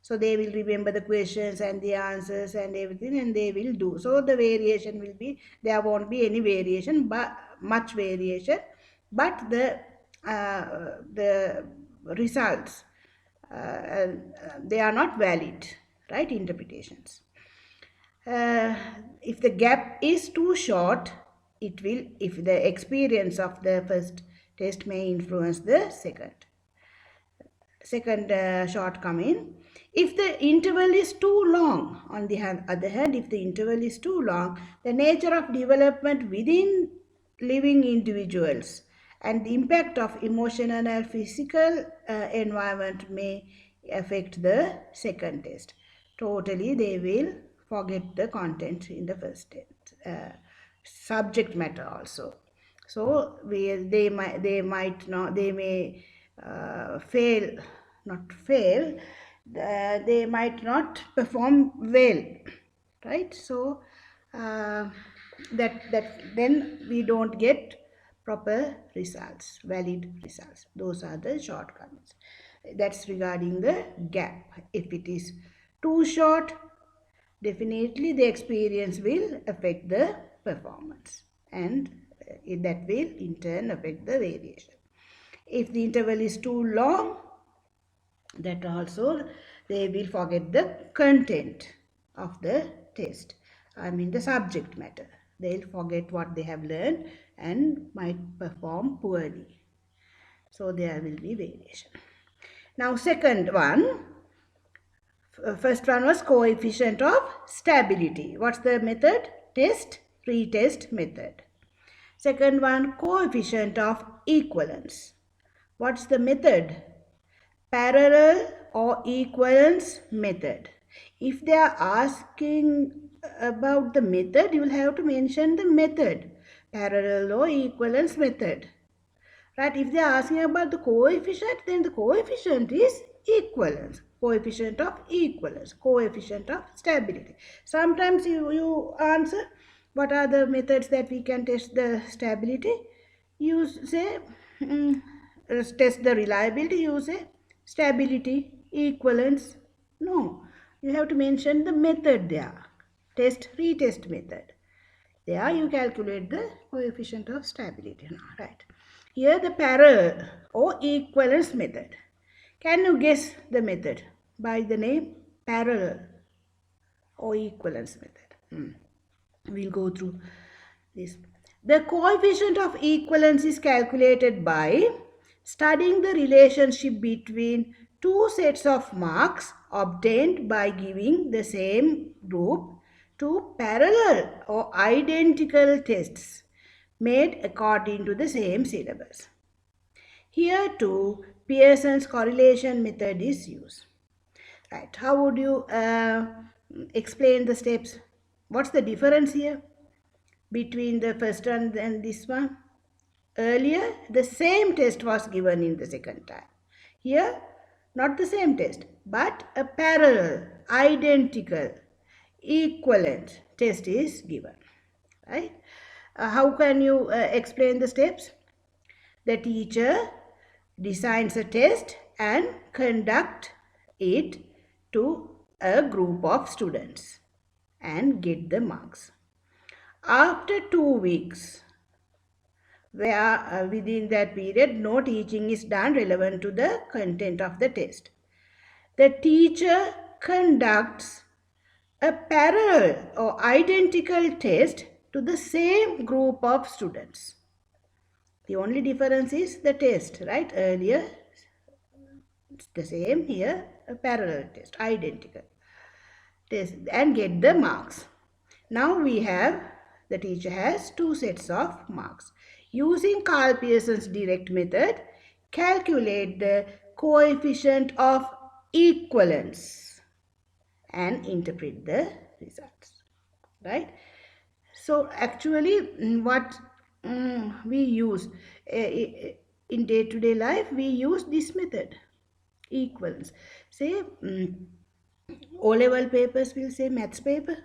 So they will remember the questions and the answers and everything, and they will do. So the variation will be, there won't be any variation, but much variation, but the results, they are not valid, right, interpretations. If the gap is too short, it will, if the experience of the first test may influence the second shortcoming. If the interval is too long, on the other hand, if the interval is too long, the nature of development within living individuals and the impact of emotional and physical environment may affect the second test. Totally, they will forget the content in the first test. Subject matter also. So they may fail, they might not perform well, right? So then we don't get proper results, valid results. Those are the shortcomings. That's regarding the gap. If it is too short, definitely the experience will affect the performance and That will in turn affect the variation. If the interval is too long, that also they will forget the content of the test. I mean the subject matter. They'll forget what they have learned and might perform poorly. So there will be variation. Now second one, first one was coefficient of stability. What's the method? Test, retest method. Second one, coefficient of equivalence. What's the method? Parallel or equivalence method. If they are asking about the method, you will have to mention the method. Parallel or equivalence method. Right? If they are asking about the coefficient, then the coefficient is equivalence. Coefficient of equivalence. Coefficient of stability. Sometimes you answer, what are the methods that we can test the stability? You say, test the reliability, you say stability, equivalence. No, you have to mention the method there. Test, retest method. There you calculate the coefficient of stability. Right. Here the parallel or equivalence method. Can you guess the method by the name parallel or equivalence method? We'll go through this. The coefficient of equivalence is calculated by studying the relationship between two sets of marks obtained by giving the same group two parallel or identical tests made according to the same syllabus. Here too, Pearson's correlation method is used. Right, how would you explain the steps? What's the difference here between the first one and this one? Earlier, the same test was given in the second time. Here, not the same test, but a parallel, identical, equivalent test is given. Right? How can you explain the steps? The teacher designs a test and conduct it to a group of students and get the marks. After 2 weeks, where within that period no teaching is done relevant to the content of the test, the teacher conducts a parallel or identical test to the same group of students. The only difference is the test, right? Earlier it's the same, here a parallel test, identical test, and get the marks. Now we have, the teacher has two sets of marks. Using Carl Pearson's direct method, calculate the coefficient of equivalence and interpret the results. Right? So actually what we use in day-to-day life, we use this method, equivalence. Say O-level papers will say maths paper.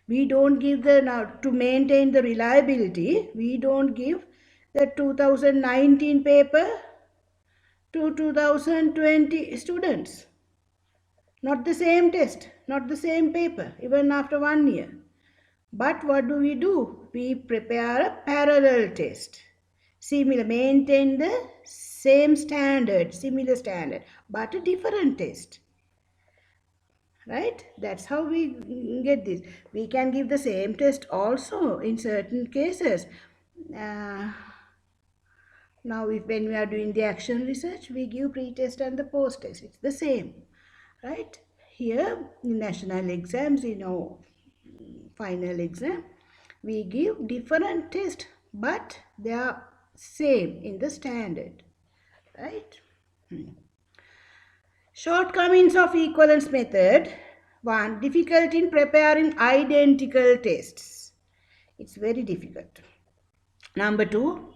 We don't give the, now to maintain the reliability, we don't give the 2019 paper to 2020 students. Not the same test, not the same paper, even after 1 year. But what do? We prepare a parallel test. Similar, maintain the same standard, similar standard, but a different test. Right? That's how we get this. We can give the same test also in certain cases. Now when we are doing the action research, we give pre-test and the post-test. It's the same. Right? Here in national exams, final exam, we give different test, but they are same in the standard. Right? Shortcomings of equivalence method. 1. Difficulty in preparing identical tests. It's very difficult. Number 2.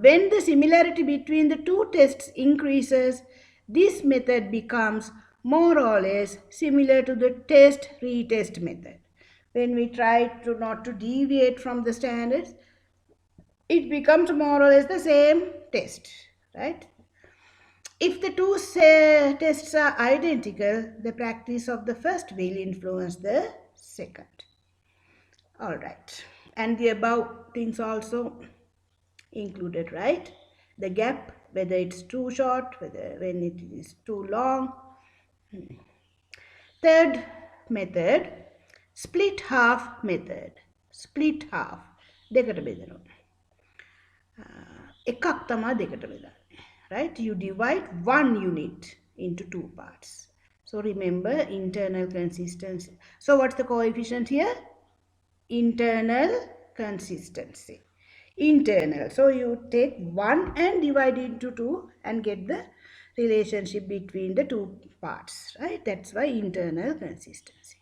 When the similarity between the two tests increases, this method becomes more or less similar to the test-retest method. When we try to not to deviate from the standards, it becomes more or less the same test. Right? If the two tests are identical, the practice of the first will influence the second. All right. and the above things also included, right? The gap, whether it's too short, whether when it is too long. Third method, split half method. Split half. දෙකට බෙදනවා. එකක් තමයි දෙකට බෙදන්නේ. Right? You divide one unit into two parts. So remember internal consistency. So what's the coefficient here? Internal consistency. Internal. So you take 1 and divide it into 2 and get the relationship between the two parts. Right? That's why internal consistency.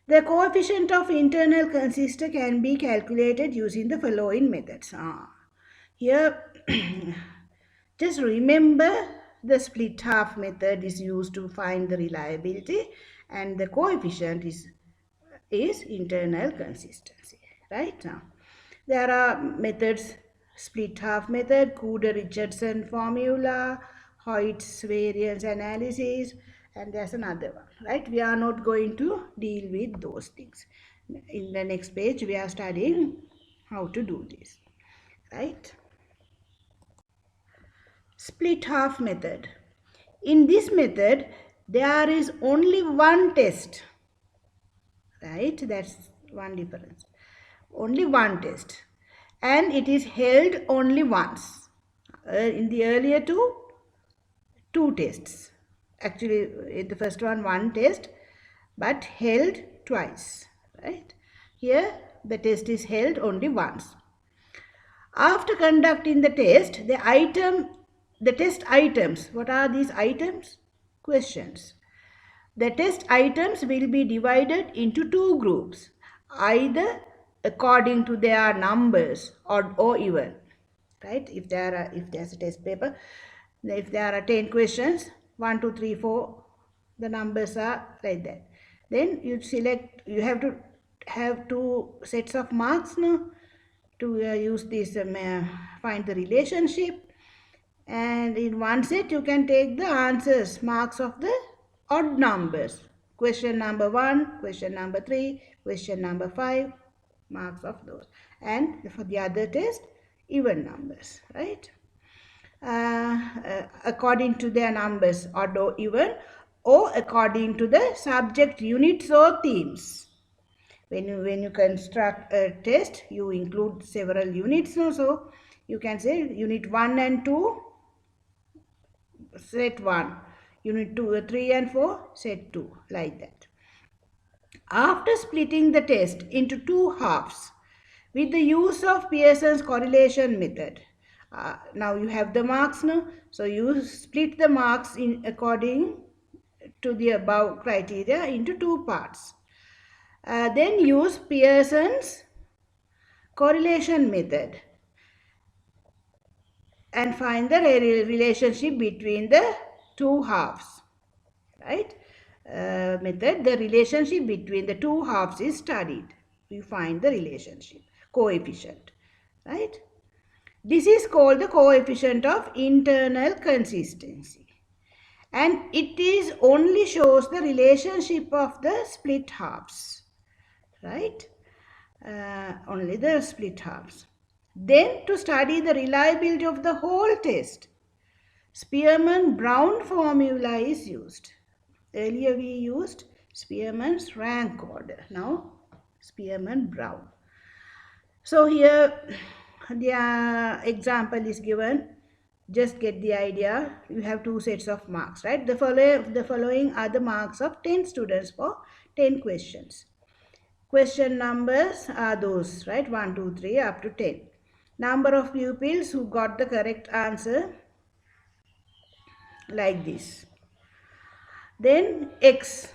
The coefficient of internal consistency can be calculated using the following methods. Here, just remember the split half method is used to find the reliability, and the coefficient is internal consistency. Right now, there are methods: split half method, Cooder-Richardson formula, Hoyt's variance analysis, and there's another one. Right? We are not going to deal with those things. In the next page, we are studying how to do this. Right? Split half method. In this method, there is only one test. Right? That's one difference. Only one test. And it is held only once. In the earlier two tests. Actually, in the first one test, but held twice. Right? Here, the test is held only once. After conducting the test, the test items, what are these items? Questions. The test items will be divided into two groups, either according to their numbers or even. Right? If there's a test paper, if there are 10 questions, 1, 2, 3, 4, the numbers are like that. Then you have to have two sets of marks now to use this, find the relationship. And in one set, you can take the answers, marks of the odd numbers. Question number 1, question number 3, question number 5, marks of those. And for the other test, even numbers, right? According to their numbers, odd or even, or according to the subject units or themes. When you construct a test, you include several units. So you can say unit 1 and 2, set 1. Unit 2, 3 and 4, set 2. Like that. After splitting the test into two halves with the use of Pearson's correlation method, now you have the marks now. So you split the marks according to the above criteria into two parts. Then use Pearson's correlation method and find the relationship between the two halves. Right? Method, the relationship between the two halves is studied. You find the relationship, coefficient. Right? This is called the coefficient of internal consistency. And it is only shows the relationship of the split halves. Right? Only the split halves. Then to study the reliability of the whole test, Spearman-Brown formula is used. Earlier we used Spearman's rank order. Now Spearman-Brown. So here the example is given. Just get the idea. You have two sets of marks, right? The following are the marks of 10 students for 10 questions. Question numbers are those, right? 1, 2, 3 up to 10. Number of pupils who got the correct answer like this. Then X,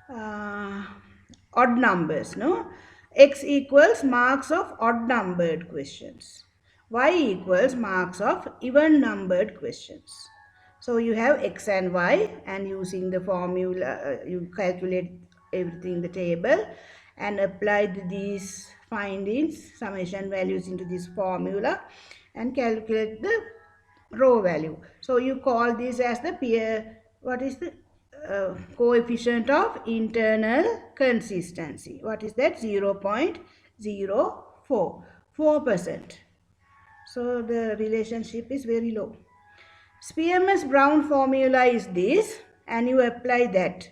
odd numbers, no? X equals marks of odd numbered questions. Y equals marks of even numbered questions. So you have X and Y, and using the formula, you calculate everything in the table and apply these findings, summation values into this formula and calculate the row value. So you call this as the what is the coefficient of internal consistency. What is that? 0.04, 4%. So the relationship is very low. Spearman's-Brown formula is this, and you apply that.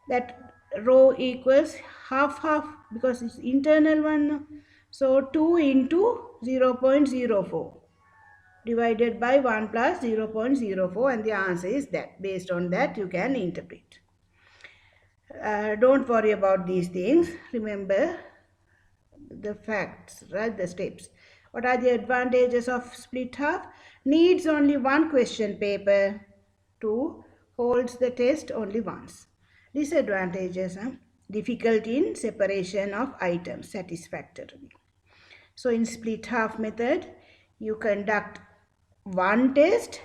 That rho equals half because it's internal one. So 2 into 0.04 divided by 1 plus 0.04, and the answer is that. Based on that you can interpret. Don't worry about these things. Remember the facts, right? The steps. What are the advantages of split half? Needs only one question paper. 2. Holds the test only once. Disadvantages: difficulty in separation of items satisfactorily. So in split half method, you conduct one test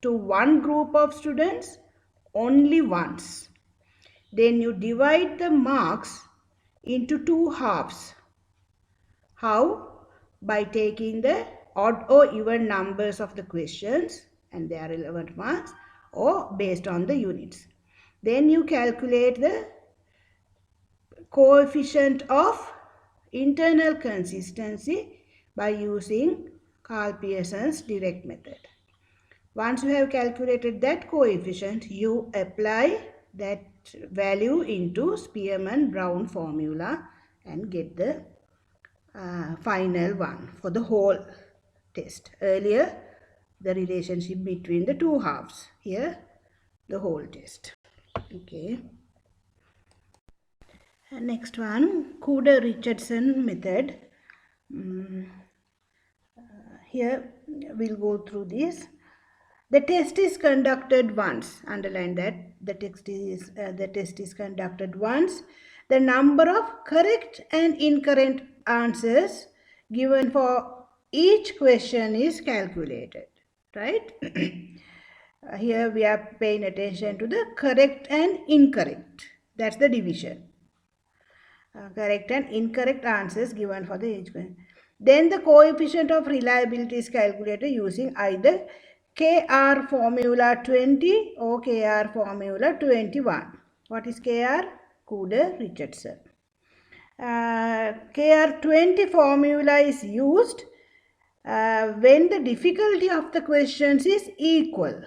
to one group of students only once. Then you divide the marks into two halves. How? By taking the odd or even numbers of the questions and their relevant marks, or based on the units. Then you calculate the coefficient of internal consistency by using Carl Pearson's direct method. Once you have calculated that coefficient, you apply that value into Spearman-Brown formula and get the final one for the whole test. Earlier, the relationship between the two halves. Here, the whole test. Okay. Next one, Cooder-Richardson method. Here, we'll go through this. The test is conducted once. Underline that. The test is conducted once. The number of correct and incorrect answers given for each question is calculated. Right? Here we are paying attention to the correct and incorrect. That's the division. Correct and incorrect answers given for the each question. Then the coefficient of reliability is calculated using either KR formula 20 or KR formula 21. What is KR? Cooder-Richardson. KR 20 formula is used when the difficulty of the questions is equal.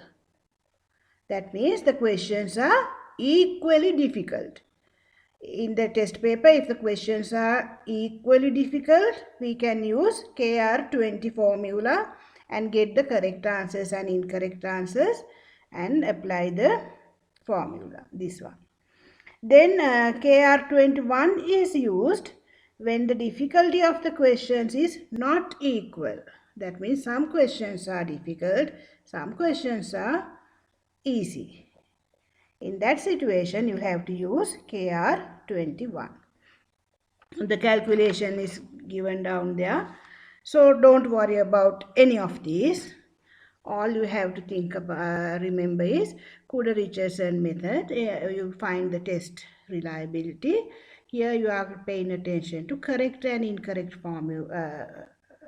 That means the questions are equally difficult. In the test paper, if the questions are equally difficult, we can use KR20 formula and get the correct answers and incorrect answers and apply the formula, this one. Then KR21 is used when the difficulty of the questions is not equal. That means some questions are difficult, some questions are easy. In that situation, you have to use KR21. The calculation is given down there. So don't worry about any of these. All you have to think about, remember, is Cooder-Richardson method. You find the test reliability. Here you are paying attention to correct and incorrect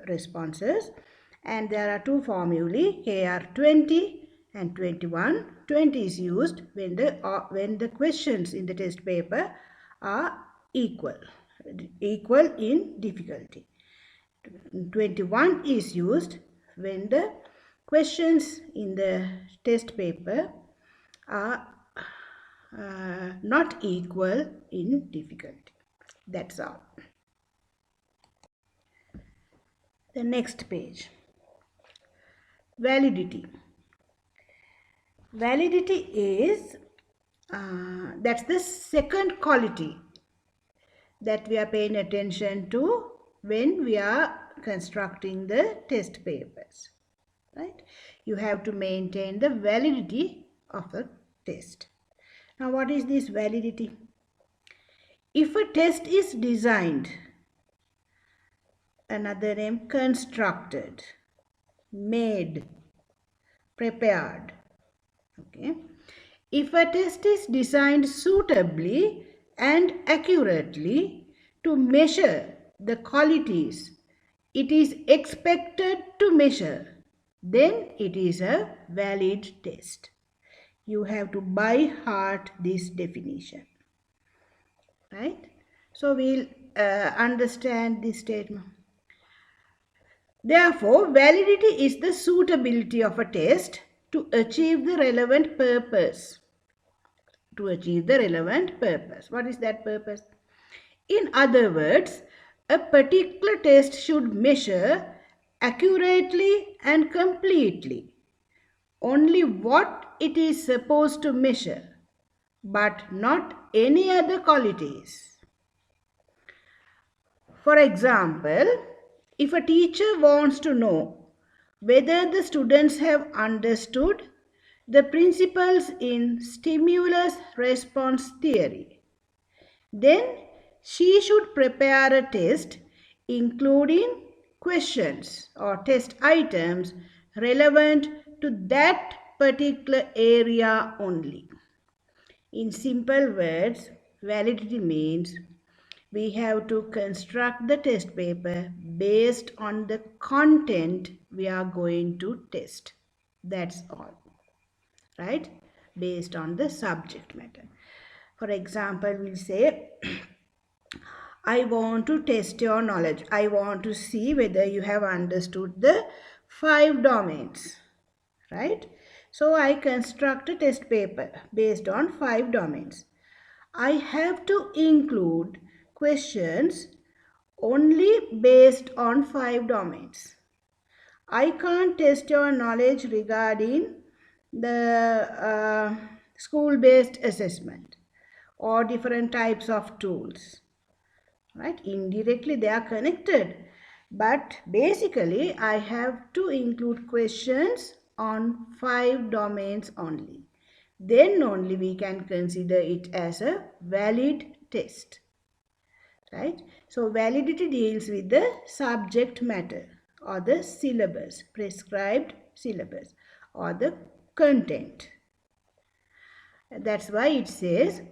responses. And there are two formulae, KR20 and 21. 20 is used when the questions in the test paper are equal in difficulty. 21 is used when the questions in the test paper are not equal in difficulty. That's all. The next page. Validity. Validity is, that's the second quality that we are paying attention to when we are constructing the test papers. Right? You have to maintain the validity of the test. Now, what is this validity? If a test is designed, another name, constructed, made, prepared. Okay. If a test is designed suitably and accurately to measure the qualities it is expected to measure, then it is a valid test. You have to by heart this definition, right? So we'll understand this statement. Therefore, validity is the suitability of a test to achieve the relevant purpose. To achieve the relevant purpose. What is that purpose? In other words, a particular test should measure accurately and completely only what it is supposed to measure, but not any other qualities. For example, if a teacher wants to know whether the students have understood the principles in stimulus response theory, then she should prepare a test including questions or test items relevant to that particular area only. In simple words, validity means we have to construct the test paper based on the content we are going to test. That's all, right? Based on the subject matter. For example, we'll say, I want to test your knowledge. I want to see whether you have understood the 5 domains, right? So I construct a test paper based on 5 domains. I have to include questions only based on 5 domains. I can't test your knowledge regarding the school-based assessment or different types of tools, right? Indirectly they are connected, but basically I have to include questions on 5 domains only. Then only we can consider it as a valid test, right? So validity deals with the subject matter or the syllabus, prescribed syllabus or the content. That's why it says,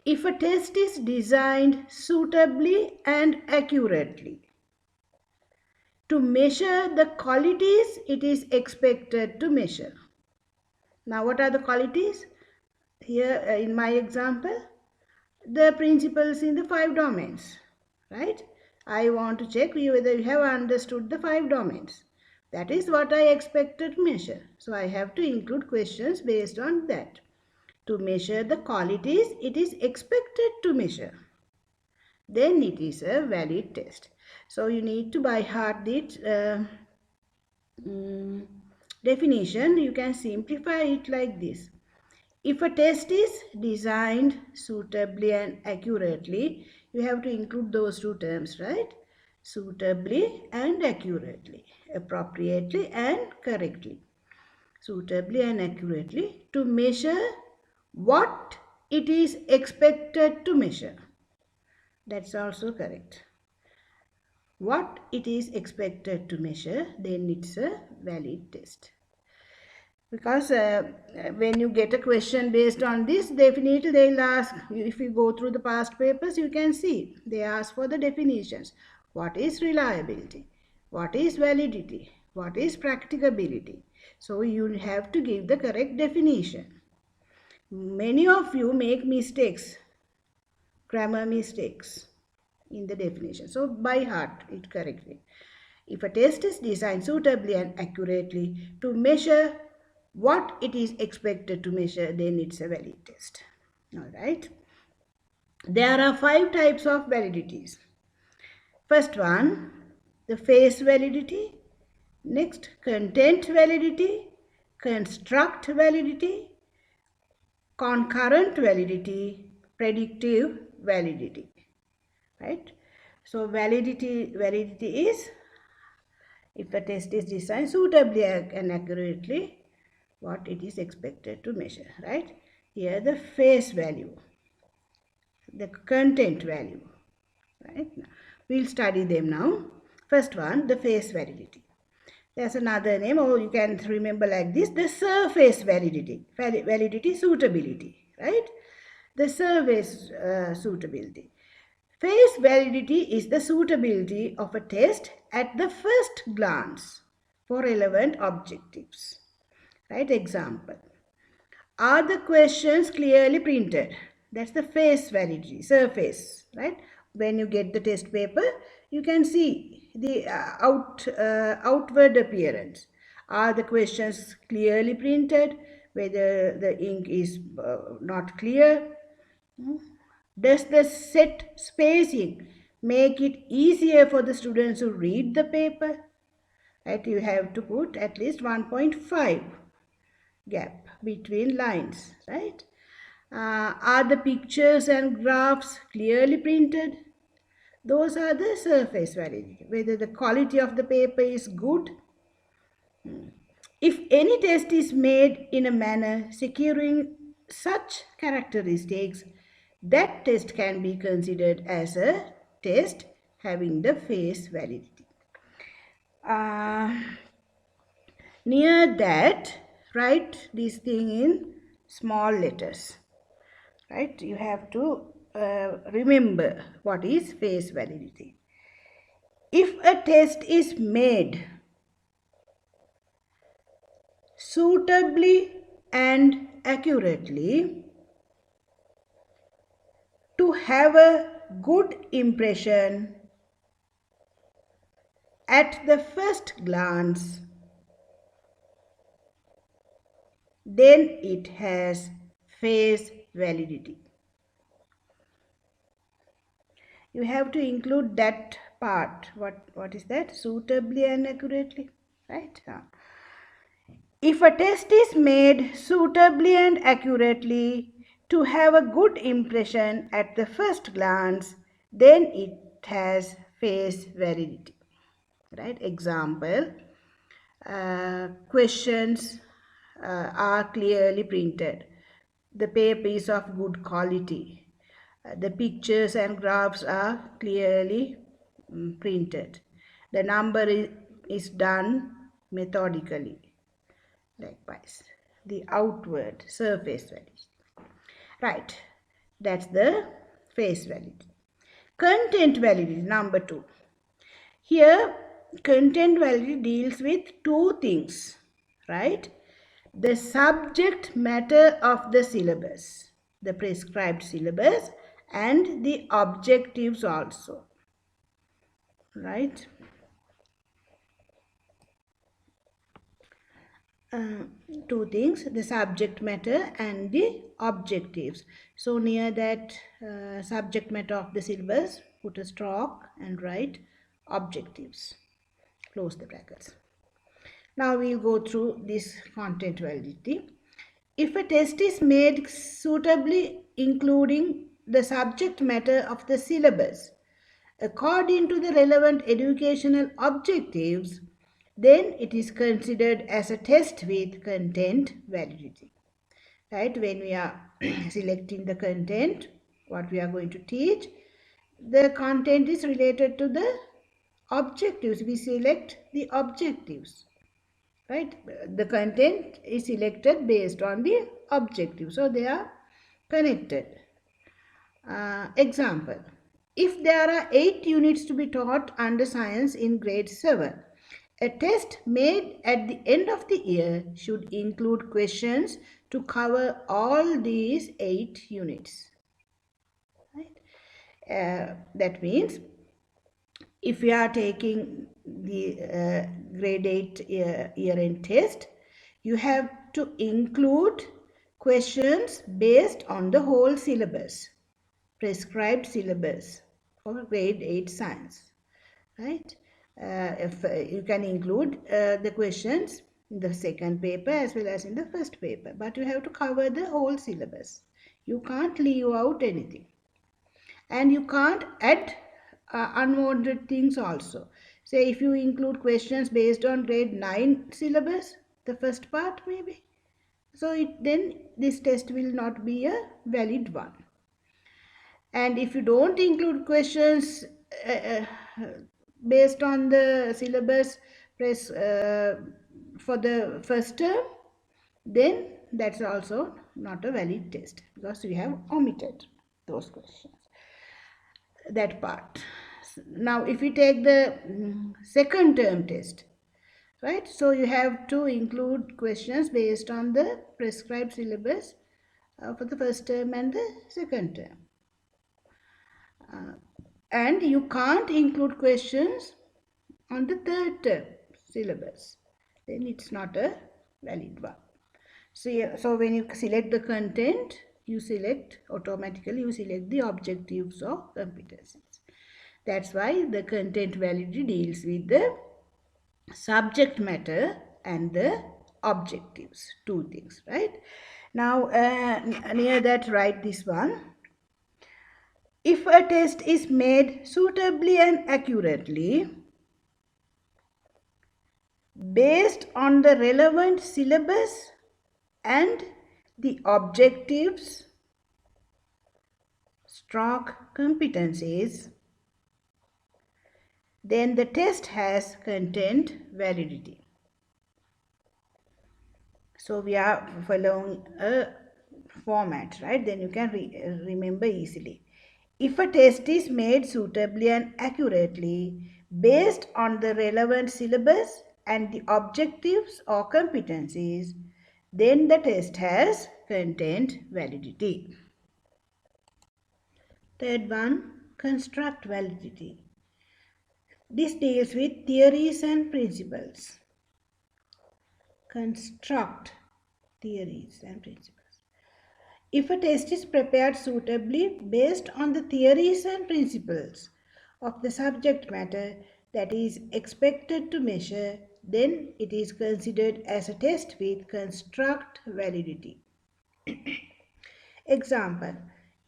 if a test is designed suitably and accurately to measure the qualities it is expected to measure. Now what are the qualities? Here in my example, the principles in the 5 domains, right? I want to check whether you have understood the 5 domains. That is what I expected to measure. So I have to include questions based on that. To measure the qualities it is expected to measure, then it is a valid test. So you need to by heart this definition. You can simplify it like this. If a test is designed suitably and accurately, you have to include those two terms, right? Suitably and accurately, appropriately and correctly. Suitably and accurately to measure what it is expected to measure. That's also correct. What it is expected to measure, then it's a valid test. Because when you get a question based on this, definitely they'll ask, if you go through the past papers, you can see they ask for the definitions. What is reliability? What is validity? What is practicability? So you have to give the correct definition. Many of you make mistakes, grammar mistakes in the definition. So by heart it correctly. If a test is designed suitably and accurately to measure what it is expected to measure, then it's a valid test. All right. There are 5 types of validities. First one, the face validity. Next, content validity, construct validity, concurrent validity, predictive validity, right? So validity is if a test is designed suitably and accurately what it is expected to measure, right? Here the face value, the content value, right? We'll study them now. First one, the face validity. There's another name, or you can remember like this, the surface validity. Validity suitability, right? The surface suitability. Face validity is the suitability of a test at the first glance for relevant objectives. Right? Example. Are the questions clearly printed? That's the face validity, surface, right? When you get the test paper, you can see the outward appearance. Are the questions clearly printed? Whether the ink is not clear? Does the set spacing make it easier for the students to read the paper? Right, you have to put at least 1.5 gap between lines, right? Are the pictures and graphs clearly printed? Those are the surface validity, whether the quality of the paper is good. If any test is made in a manner securing such characteristics, that test can be considered as a test having the face validity. Near that, write this thing in small letters. Right? You have to remember what is face validity. If a test is made suitably and accurately to have a good impression at the first glance, then it has face validity. You have to include that part. What is that? Suitably and accurately, right? If a test is made suitably and accurately to have a good impression at the first glance, then it has face validity. Right? Example, questions are clearly printed. The paper is of good quality. The pictures and graphs are clearly printed. The number is done methodically. Likewise, the outward surface validity. Right, that's the face validity. Content validity, number 2. Here, content validity deals with two things, right? The subject matter of the syllabus, the prescribed syllabus, and the objectives also, right? Two things, the subject matter and the objectives. So near that subject matter of the syllabus, put a stroke and write objectives. Close the brackets. Now we'll go through this content validity. If a test is made suitably including the subject matter of the syllabus according to the relevant educational objectives, then it is considered as a test with content validity. Right? When we are selecting the content, what we are going to teach, the content is related to the objectives. We select the objectives. Right? The content is selected based on the objective. So they are connected. Example. If there are 8 units to be taught under science in grade 7, a test made at the end of the year should include questions to cover all these 8 units. Right? That means if we are taking the grade 8 year-end test, you have to include questions based on the whole syllabus, prescribed syllabus for grade 8 science, right? If you can include the questions in the second paper as well as in the first paper, but you have to cover the whole syllabus. You can't leave out anything, and you can't add unwanted things also. Say if you include questions based on grade 9 syllabus, the first part maybe, so then this test will not be a valid one. And if you don't include questions based on the syllabus for the first term, then that's also not a valid test because we have omitted those questions, that part. Now if we take the second term test, right? So you have to include questions based on the prescribed syllabus for the first term and the second term. And you can't include questions on the third term syllabus. Then it's not a valid one. So when you select the content, you select the objectives or competencies. That's why the content validity deals with the subject matter and the objectives, two things, right? Now near that, write this one. If a test is made suitably and accurately based on the relevant syllabus and the objectives stroke competencies, then the test has content validity. So we are following a format, right? Then you can remember easily. If a test is made suitably and accurately based on the relevant syllabus and the objectives or competencies, then the test has content validity. Third one, construct validity. This deals with theories and principles. Construct theories and principles. If a test is prepared suitably based on the theories and principles of the subject matter that is expected to measure, then it is considered as a test with construct validity. Example,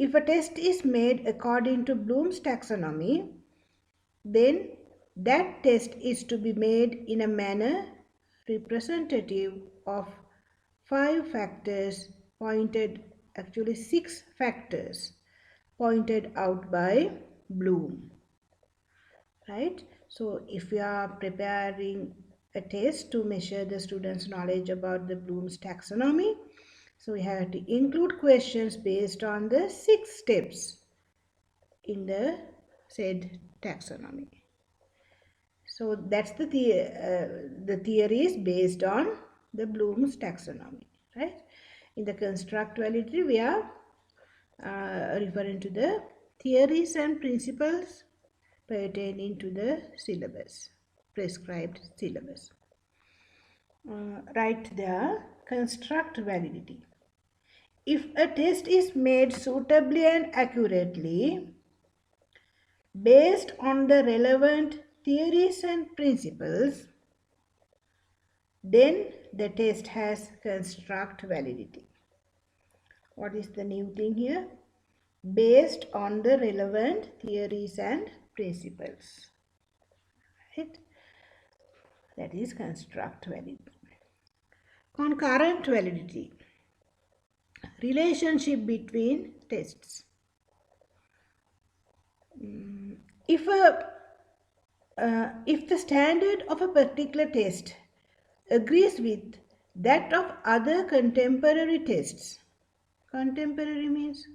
if a test is made according to Bloom's taxonomy, then that test is to be made in a manner representative of 6 factors pointed out by Bloom, right? So if we are preparing a test to measure the students' knowledge about the Bloom's taxonomy, so we have to include questions based on the 6 steps in the said taxonomy. So that's the theory is based on the Bloom's taxonomy, right? In the construct validity, we are referring to the theories and principles pertaining to the syllabus, prescribed syllabus. Right there, construct validity. If a test is made suitably and accurately based on the relevant theories and principles, then the test has construct validity. What is the new thing here? Based on the relevant theories and principles, right? That is construct validity. Concurrent validity. Relationship between tests. If the standard of a particular test agrees with that of other contemporary tests, contemporary means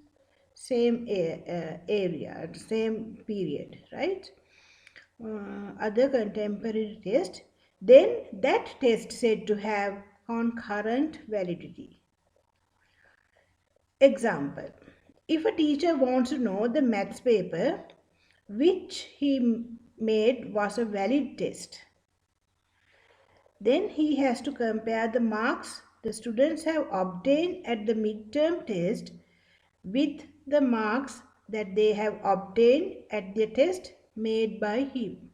same area, same period, right? Other contemporary test, then that test said to have concurrent validity. Example, if a teacher wants to know the maths paper which he made was a valid test, then he has to compare the marks the students have obtained at the midterm test with the marks that they have obtained at the test made by him.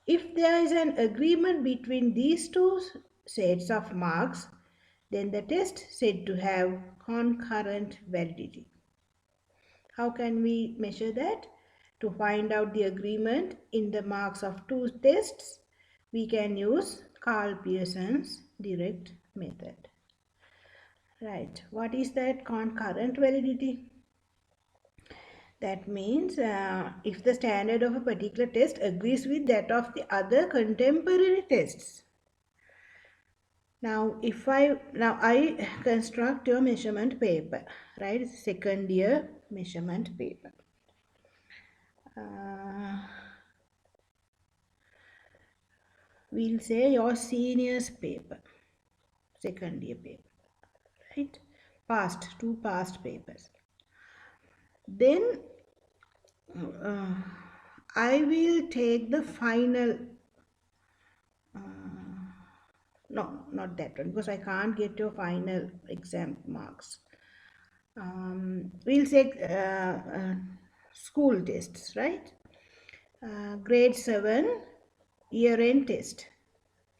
If there is an agreement between these two sets of marks, then the test said to have concurrent validity. How can we measure that? To find out the agreement in the marks of two tests, we can use Carl Pearson's direct method. Right, what is that concurrent validity? That means if the standard of a particular test agrees with that of the other contemporary tests. Now I construct your measurement paper, right? Second year measurement paper. we'll say your senior's paper, second year paper, right? Two past papers. Then I will take the final, no, not that one, because I can't get your final exam marks. We'll take school tests, right? Grade 7 year-end test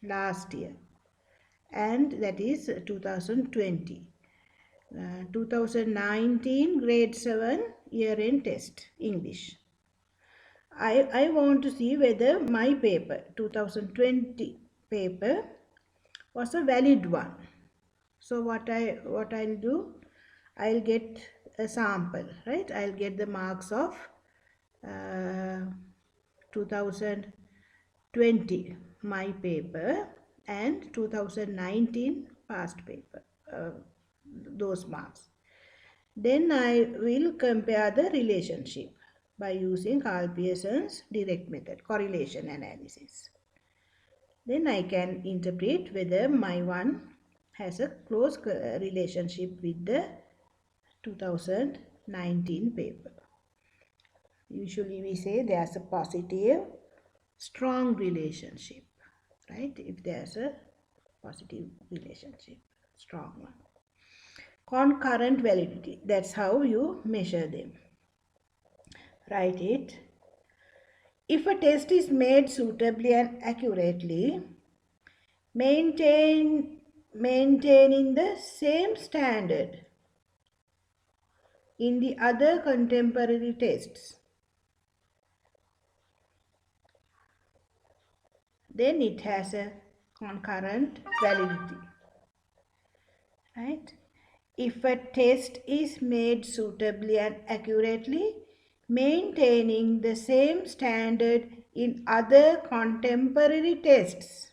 last year, and that is 2020. 2019 grade 7 year-end test English. I want to see whether my paper 2020 paper was a valid one. So what I'll do, I'll get a sample, right? I'll get the marks of 2020 my paper and 2019 past paper, those marks. Then I will compare the relationship by using Carl Pearson's direct method, correlation analysis. Then I can interpret whether my one has a close relationship with the 2019 paper. Usually we say there's a positive, strong relationship, right? If there's a positive relationship, strong one. Concurrent validity, that's how you measure them. Write it. If a test is made suitably and accurately, maintaining the same standard in the other contemporary tests, then it has a concurrent validity, right? If a test is made suitably and accurately, maintaining the same standard in other contemporary tests,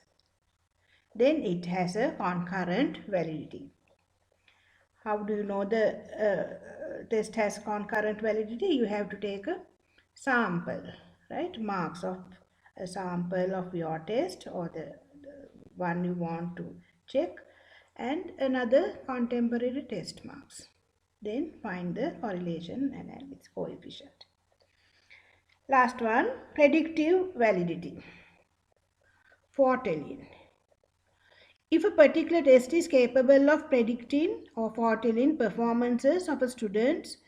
then it has a concurrent validity. How do you know the test has concurrent validity? You have to take a sample, right? Marks of a sample of your test or the one you want to check, and another contemporary test marks. Then find the correlation analysis coefficient. Last one, predictive validity. Foretelling. If a particular test is capable of predicting or foretelling performances of a student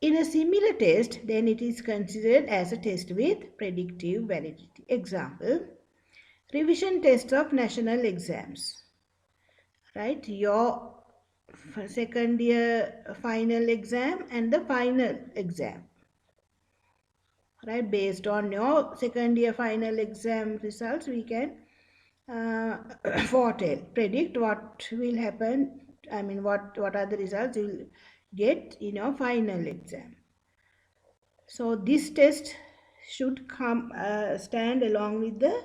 in a similar test, then it is considered as a test with predictive validity. Example, revision test of national exams. Right, your second year final exam and the final exam. Right, based on your second year final exam results, we can foretell, predict what will happen. I mean, what are the results you will get in your final exam. So this test should come stand along with the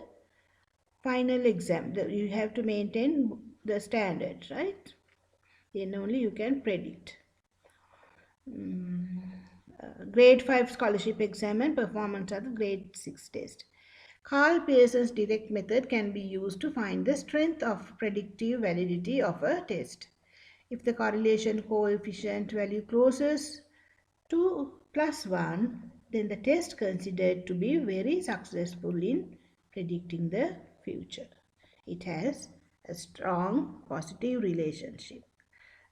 final exam. You have to maintain the standard, right? Then only you can predict. Grade 5 scholarship exam and performance of the grade 6 test. Carl Pearson's direct method can be used to find the strength of predictive validity of a test. If the correlation coefficient value closes to +1, then the test considered to be very successful in predicting the future. It has a strong positive relationship,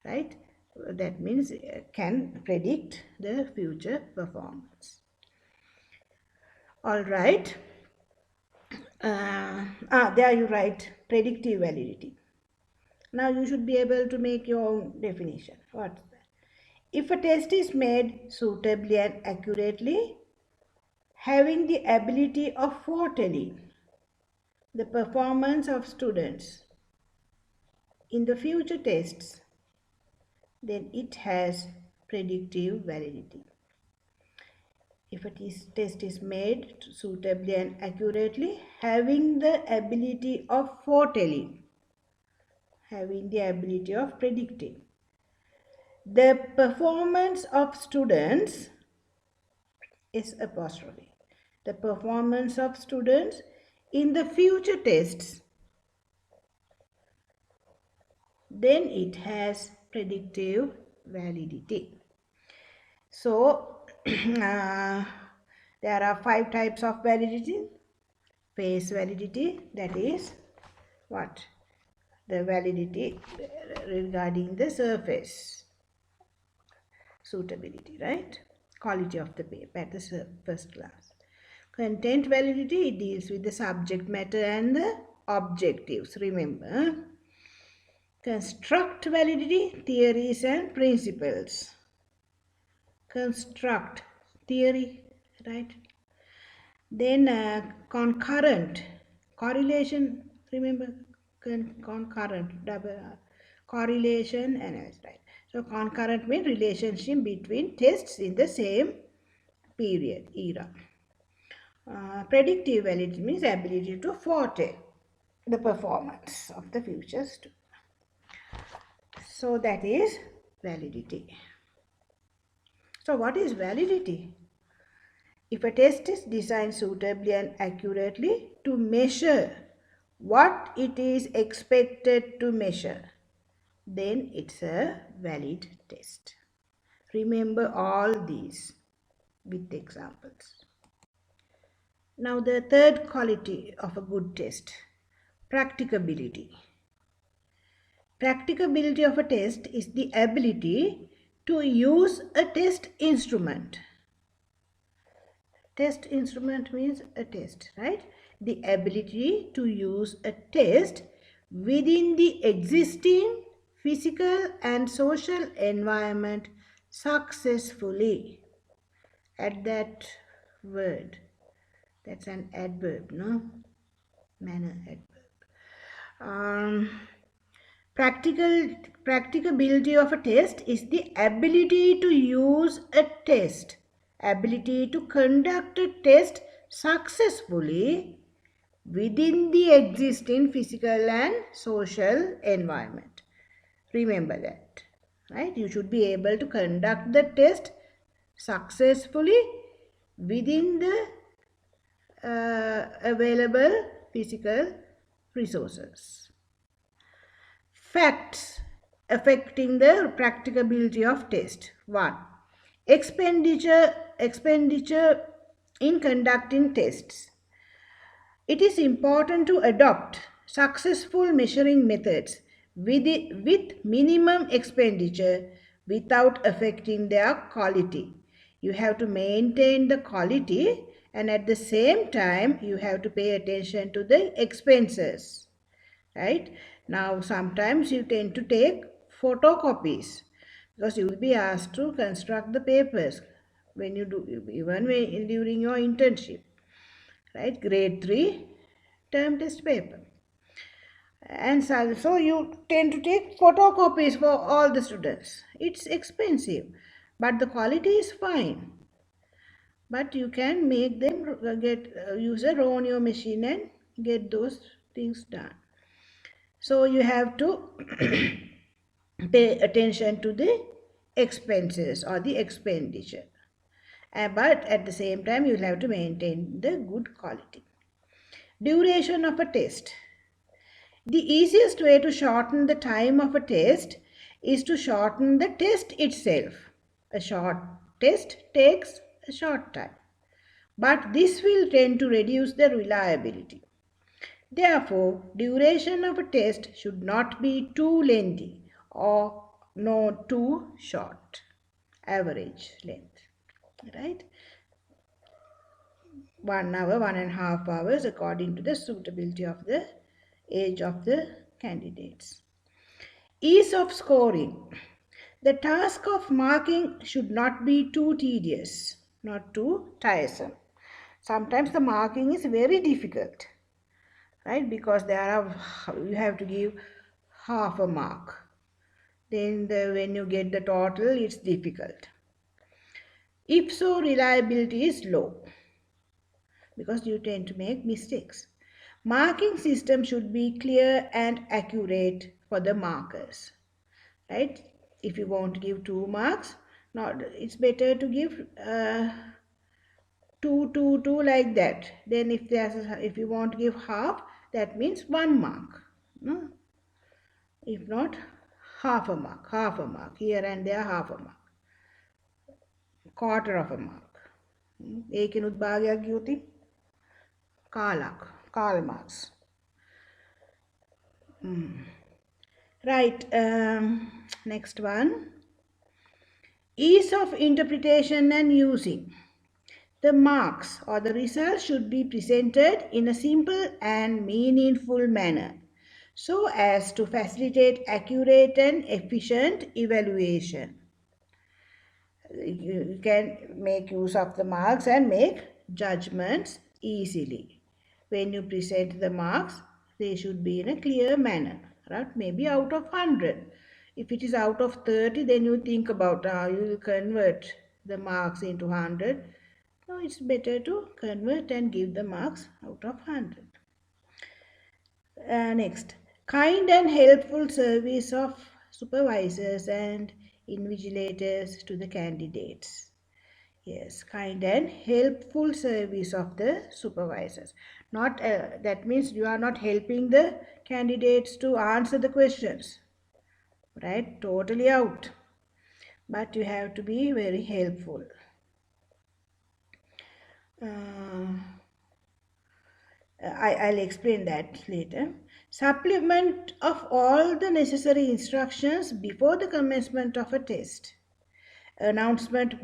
right? That means it can predict the future performance. All right. There you write predictive validity. Now you should be able to make your own definition. What's that? If a test is made suitably and accurately, having the ability of foretelling the performance of students in the future tests, then it has predictive validity. If a test is made suitably and accurately, having the ability of foretelling, having the ability of predicting the performance of students is apostrophe. The performance of students in the future tests, then it has predictive validity. So, there are 5 types of validity. Face validity, that is what? The validity regarding the surface suitability, right? Quality of the paper at the first class. Content validity, it deals with the subject matter and the objectives. Remember, construct validity, theories and principles. Construct theory, right? Then concurrent correlation. Remember, concurrent double correlation analysis, right? So concurrent means relationship between tests in the same period era. Predictive validity means ability to foretell the performance of the future student. So that is validity. So what is validity? If a test is designed suitably and accurately to measure what it is expected to measure, then it's a valid test. Remember all these with examples. Now the third quality of a good test, practicability. Practicability of a test is the ability to use a test instrument. Test instrument means a test, right? The ability to use a test within the existing physical and social environment successfully. Add that word. That's an adverb, no? Manner adverb. Practicability of a test is the ability to use a test, ability to conduct a test successfully within the existing physical and social environment. Remember that, right? You should be able to conduct the test successfully within the available physical resources. Facts affecting the practicability of test. 1. Expenditure in conducting tests. It is important to adopt successful measuring methods with minimum expenditure without affecting their quality. You have to maintain the quality, and at the same time you have to pay attention to the expenses. Right? Now sometimes you tend to take photocopies because you will be asked to construct the papers when you do, even during your internship, right? Grade 3 term test paper. And so you tend to take photocopies for all the students. It's expensive, but the quality is fine. But you can make them use a raw on your machine and get those things done. So you have to pay attention to the expenses or the expenditure. But at the same time, you will have to maintain the good quality. Duration of a test. The easiest way to shorten the time of a test is to shorten the test itself. A short test takes a short time, but this will tend to reduce the reliability. Therefore, duration of a test should not be too lengthy or no too short. Average length, right? 1 hour, 1.5 hours according to the suitability of the age of the candidates. Ease of scoring. The task of marking should not be too tedious, not too tiresome. Sometimes the marking is very difficult, right? Because you have to give half a mark. Then when you get the total, it's difficult. If so, reliability is low because you tend to make mistakes. Marking system should be clear and accurate for the markers, right? If you want to give 2 marks, it's better to give 2, 2, 2 like that. Then if you want to give half, that means 1 mark. No? If not, half a mark. Here and there, half a mark. Quarter of a mark. ඒකිනුත් භාගයක් ගියොත් කාලක්. කාල් marks. Right. Next one. Ease of interpretation and using. The marks or the results should be presented in a simple and meaningful manner so as to facilitate accurate and efficient evaluation. You can make use of the marks and make judgments easily. When you present the marks, they should be in a clear manner, right? Maybe out of 100. If it is out of 30, then you think about how you will convert the marks into 100. No, it's better to convert and give the marks out of 100. Next, kind and helpful service of supervisors and invigilators to the candidates. Yes, kind and helpful service of the supervisors. Not that means you are not helping the candidates to answer the questions, right? Totally out. But you have to be very helpful. I'll explain that later. Supplement of all the necessary instructions before the commencement of a test. Announcements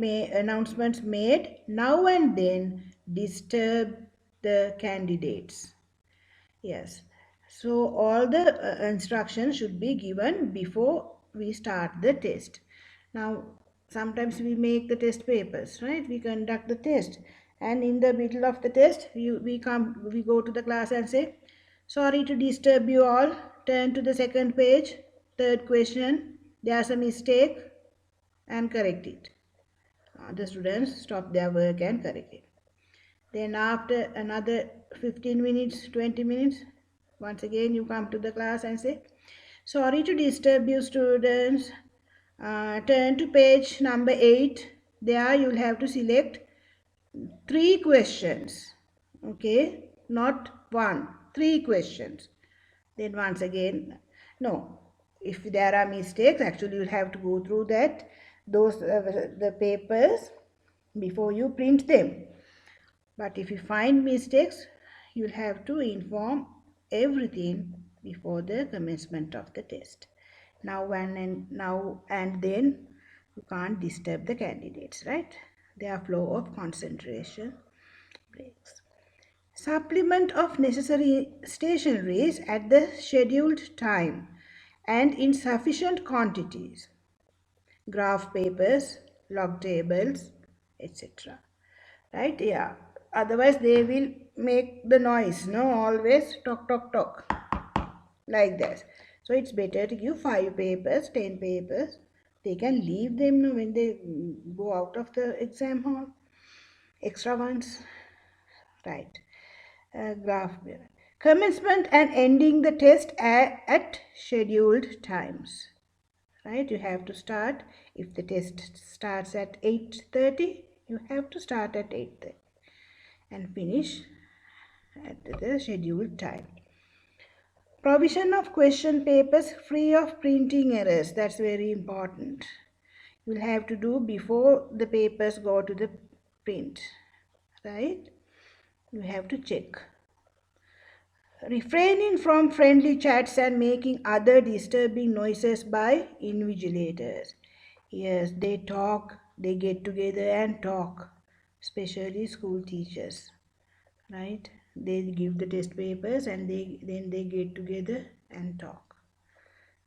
made now and then disturb the candidates. Yes. So all the instructions should be given before we start the test. Now, sometimes we make the test papers, right? We conduct the test, and in the middle of the test, we go to the class and say, "Sorry to disturb you all. Turn to the second page, third question. There's a mistake, and correct it." The students stop their work and correct it. Then after another 15 minutes, 20 minutes, once again you come to the class and say, "Sorry to disturb you students. Turn to page number 8. There you'll have to select 3 questions. Okay, not 1, 3 questions." Then once again, no, if there are mistakes, actually you'll have to go through the papers before you print them. But if you find mistakes, you'll have to inform everything before the commencement of the test. Now and then you can't disturb the candidates, right? Their flow of concentration breaks. Supplement of necessary stationeries at the scheduled time and in sufficient quantities. Graph papers, log tables, etc. Right? Yeah. Otherwise they will make the noise, no? Always talk, talk, talk. Like that. So it's better to give 5 papers, 10 papers. They can leave them when they go out of the exam hall. Extra ones. Right. Graph. Commencement and ending the test at scheduled times. Right? You have to start. If the test starts at 8:30, you have to start at 8:30 and finish at the scheduled time. Provision of question papers free of printing errors. That's very important. You'll have to do before the papers go to the print. Right? You have to check. Refraining from friendly chats and making other disturbing noises by invigilators. Yes, they talk, they get together and talk, especially school teachers, right? They give the test papers and then they get together and talk.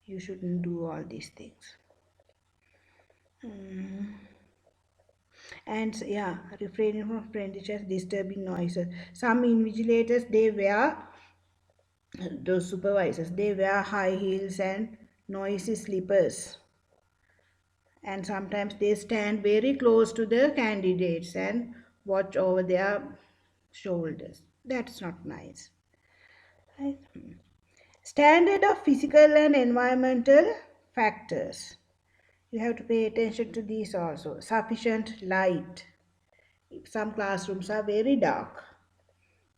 You shouldn't do all these things. And yeah, refraining from friendly chats, disturbing noises. Some invigilators, those supervisors, they wear high heels and noisy slippers. And sometimes they stand very close to the candidates and watch over their shoulders. That's not nice. Right? Standard of physical and environmental factors. You have to pay attention to these also. Sufficient light. Some classrooms are very dark.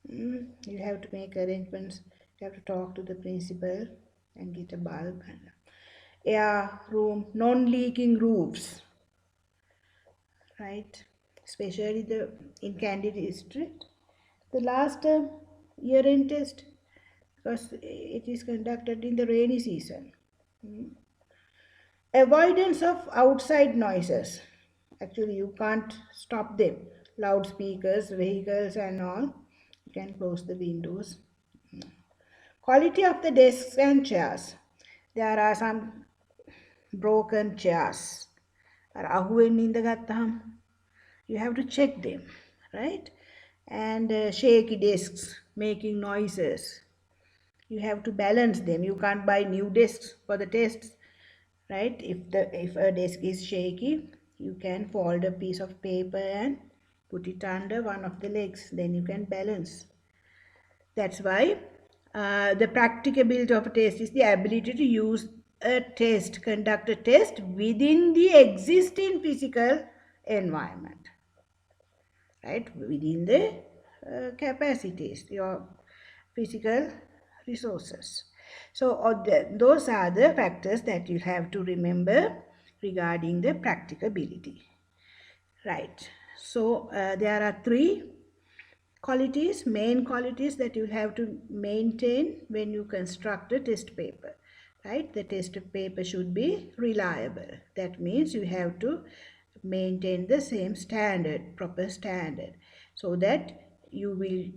You have to make arrangements. You have to talk to the principal and get a bulb. And air room, non-leaking roofs, right? Especially the in Candid District. The last year-end test, because it is conducted in the rainy season. Avoidance of outside noises. Actually, you can't stop them. Loudspeakers, vehicles, and all. You can close the windows. Quality of the desks and chairs. There are some broken chairs. You have to check them, right? And shaky desks making noises. You have to balance them. You can't buy new desks for the tests, right? If a desk is shaky, you can fold a piece of paper and put it under one of the legs. Then you can balance. That's why the practicability of a test is the ability to use a test, conduct a test within the existing physical environment, right? Within the capacities, your physical resources. So those are the factors that you have to remember regarding the practicability, right? So there are three main qualities that you have to maintain when you construct a test paper, right? The test paper should be reliable. That means you have to maintain the same standard, proper standard, so that you will,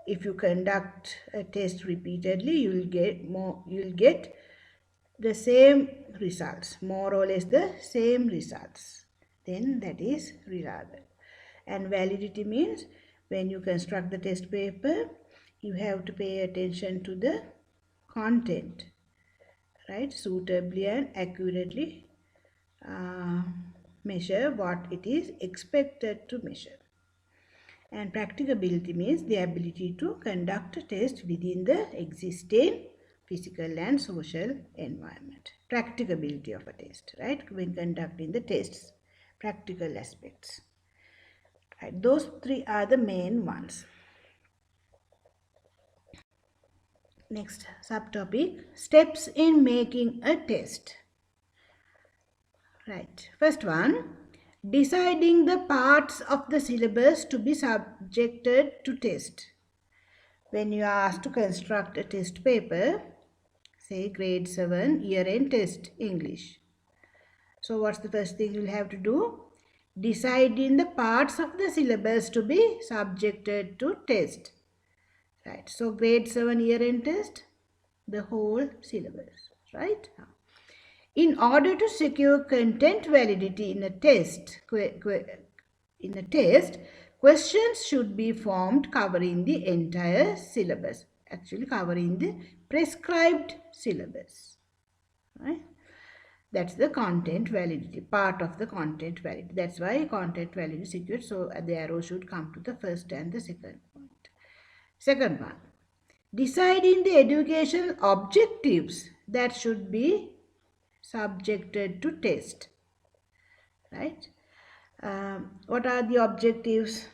if you conduct a test repeatedly, you'll get the same results, more or less the same results. Then that is reliable. And validity means when you construct the test paper, you have to pay attention to the content, right? Suitably and accurately uh, measure what it is expected to measure. And practicability means the ability to conduct a test within the existing physical and social environment. Practicability of a test, right? When conducting the tests, practical aspects. Right? Those three are the main ones. Next subtopic, steps in making a test. Right. First one, deciding the parts of the syllabus to be subjected to test. When you are asked to construct a test paper, say grade 7 year-end test English. So what's the first thing you'll have to do? Deciding the parts of the syllabus to be subjected to test. Right. So grade 7 year-end test, the whole syllabus, right? In order to secure content validity in a test, questions should be formed covering the entire syllabus, actually covering the prescribed syllabus, right? That's the content validity, part of the content validity. That's why content validity is secured. So the arrow should come to the first and the second point. Second one, deciding the educational objectives that should be subjected to test, right? What are the objectives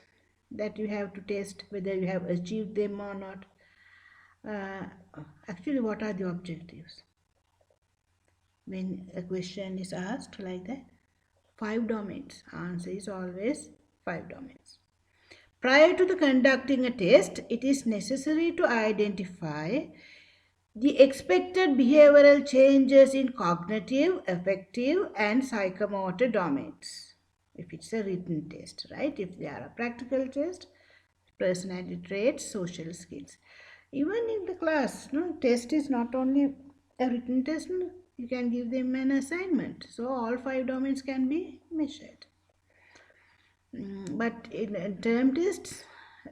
that you have to test, whether you have achieved them or not? uh, Actually, what are the objectives when a question is asked like that? 5 domains. Answer is always 5 domains. Prior to the conducting a test, it is necessary to identify the expected behavioral changes in cognitive, affective, and psychomotor domains. If it's a written test, right? If they are a practical test, personality traits, social skills. Even in the class, no, test is not only a written test, no, you can give them an assignment. So all 5 domains can be measured. But in term tests,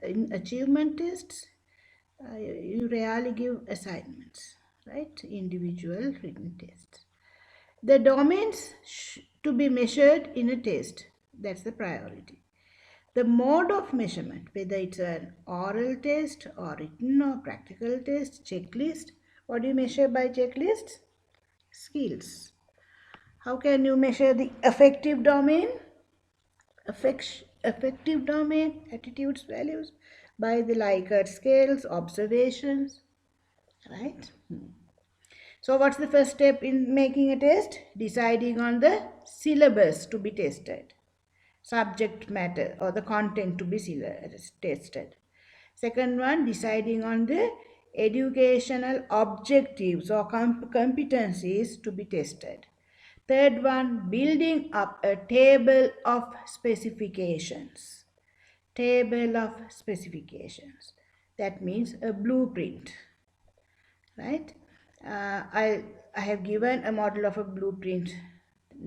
in achievement tests, you rarely give assignments, right? Individual written tests. The domains to be measured in a test, that's the priority. The mode of measurement, whether it's an oral test or written or practical test, checklist. What do you measure by checklists? Skills. How can you measure the affective domain? affective domain, attitudes, values, by the Likert scales, observations, right? So what's the first step in making a test? Deciding on the syllabus to be tested, subject matter or the content to be tested. Second one, deciding on the educational objectives or competencies to be tested. Third one, building up a table of specifications. Table of specifications. That means a blueprint, right? I have given a model of a blueprint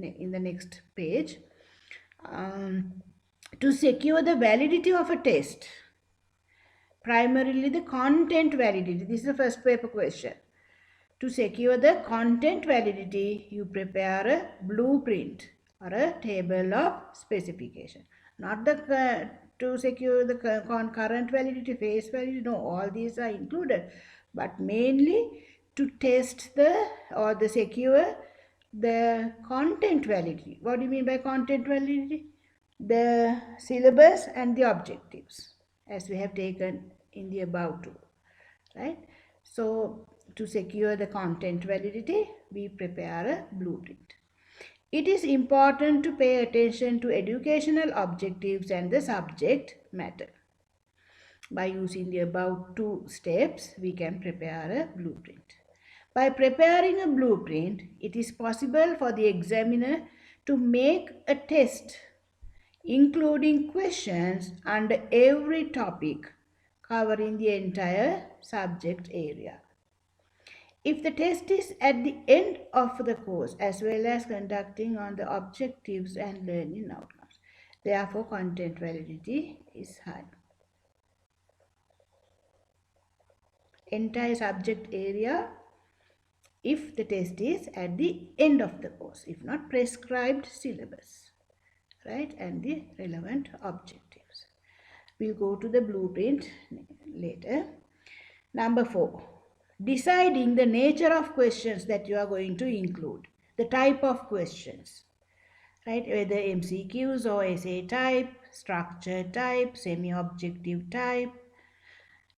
in the next page. To secure the validity of a test, primarily the content validity. This is the first paper question. To secure the content validity, you prepare a blueprint or a table of specification. Not the to secure the current validity, face validity. No, all these are included, but mainly to test the or the secure the content validity. What do you mean by content validity? The syllabus and the objectives, as we have taken in the above two, right? So to secure the content validity, we prepare a blueprint. It is important to pay attention to educational objectives and the subject matter. By using the above two steps, we can prepare a blueprint. By preparing a blueprint, it is possible for the examiner to make a test including questions under every topic covering the entire subject area. If the test is at the end of the course as well as conducting on the objectives and learning outcomes, therefore content validity is high. Entire subject area if the test is at the end of the course, if not prescribed syllabus, right, and the relevant objectives. We'll go to the blueprint later. Number 4, deciding the nature of questions that you are going to include, the type of questions, right, whether MCQs or essay type, structure type, semi-objective type.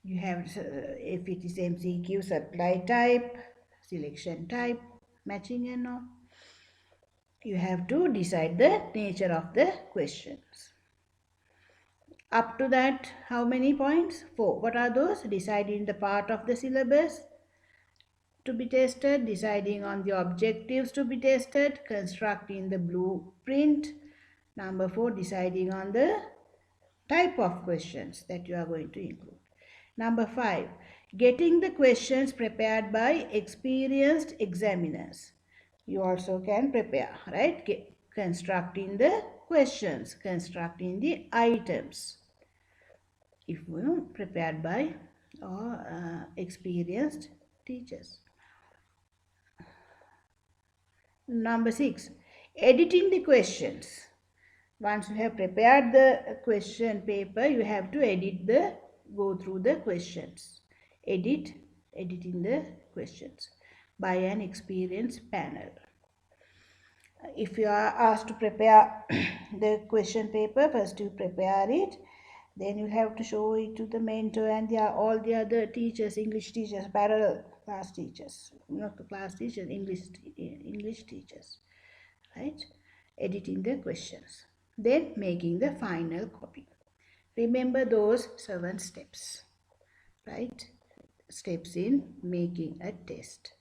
You have, if it is MCQ, supply type, selection type, matching and all. You have to decide the nature of the questions. Up to that, how many points? 4. What are those? Deciding the part of the syllabus to be tested, deciding on the objectives to be tested, constructing the blueprint. Number 4, deciding on the type of questions that you are going to include. Number 5, getting the questions prepared by experienced examiners. You also can prepare, right? Constructing the questions, constructing the items. If you prepared by experienced teachers. Number 6, editing the questions. Once you have prepared the question paper, you have to go through the questions. Editing the questions by an experienced panel. If you are asked to prepare the question paper, first you prepare it, then you have to show it to the mentor and all the other teachers, English teachers, parallel class teachers, not the class teachers, English teachers, right? Editing the questions, then making the final copy. Remember those 7 steps, right? Steps in making a test.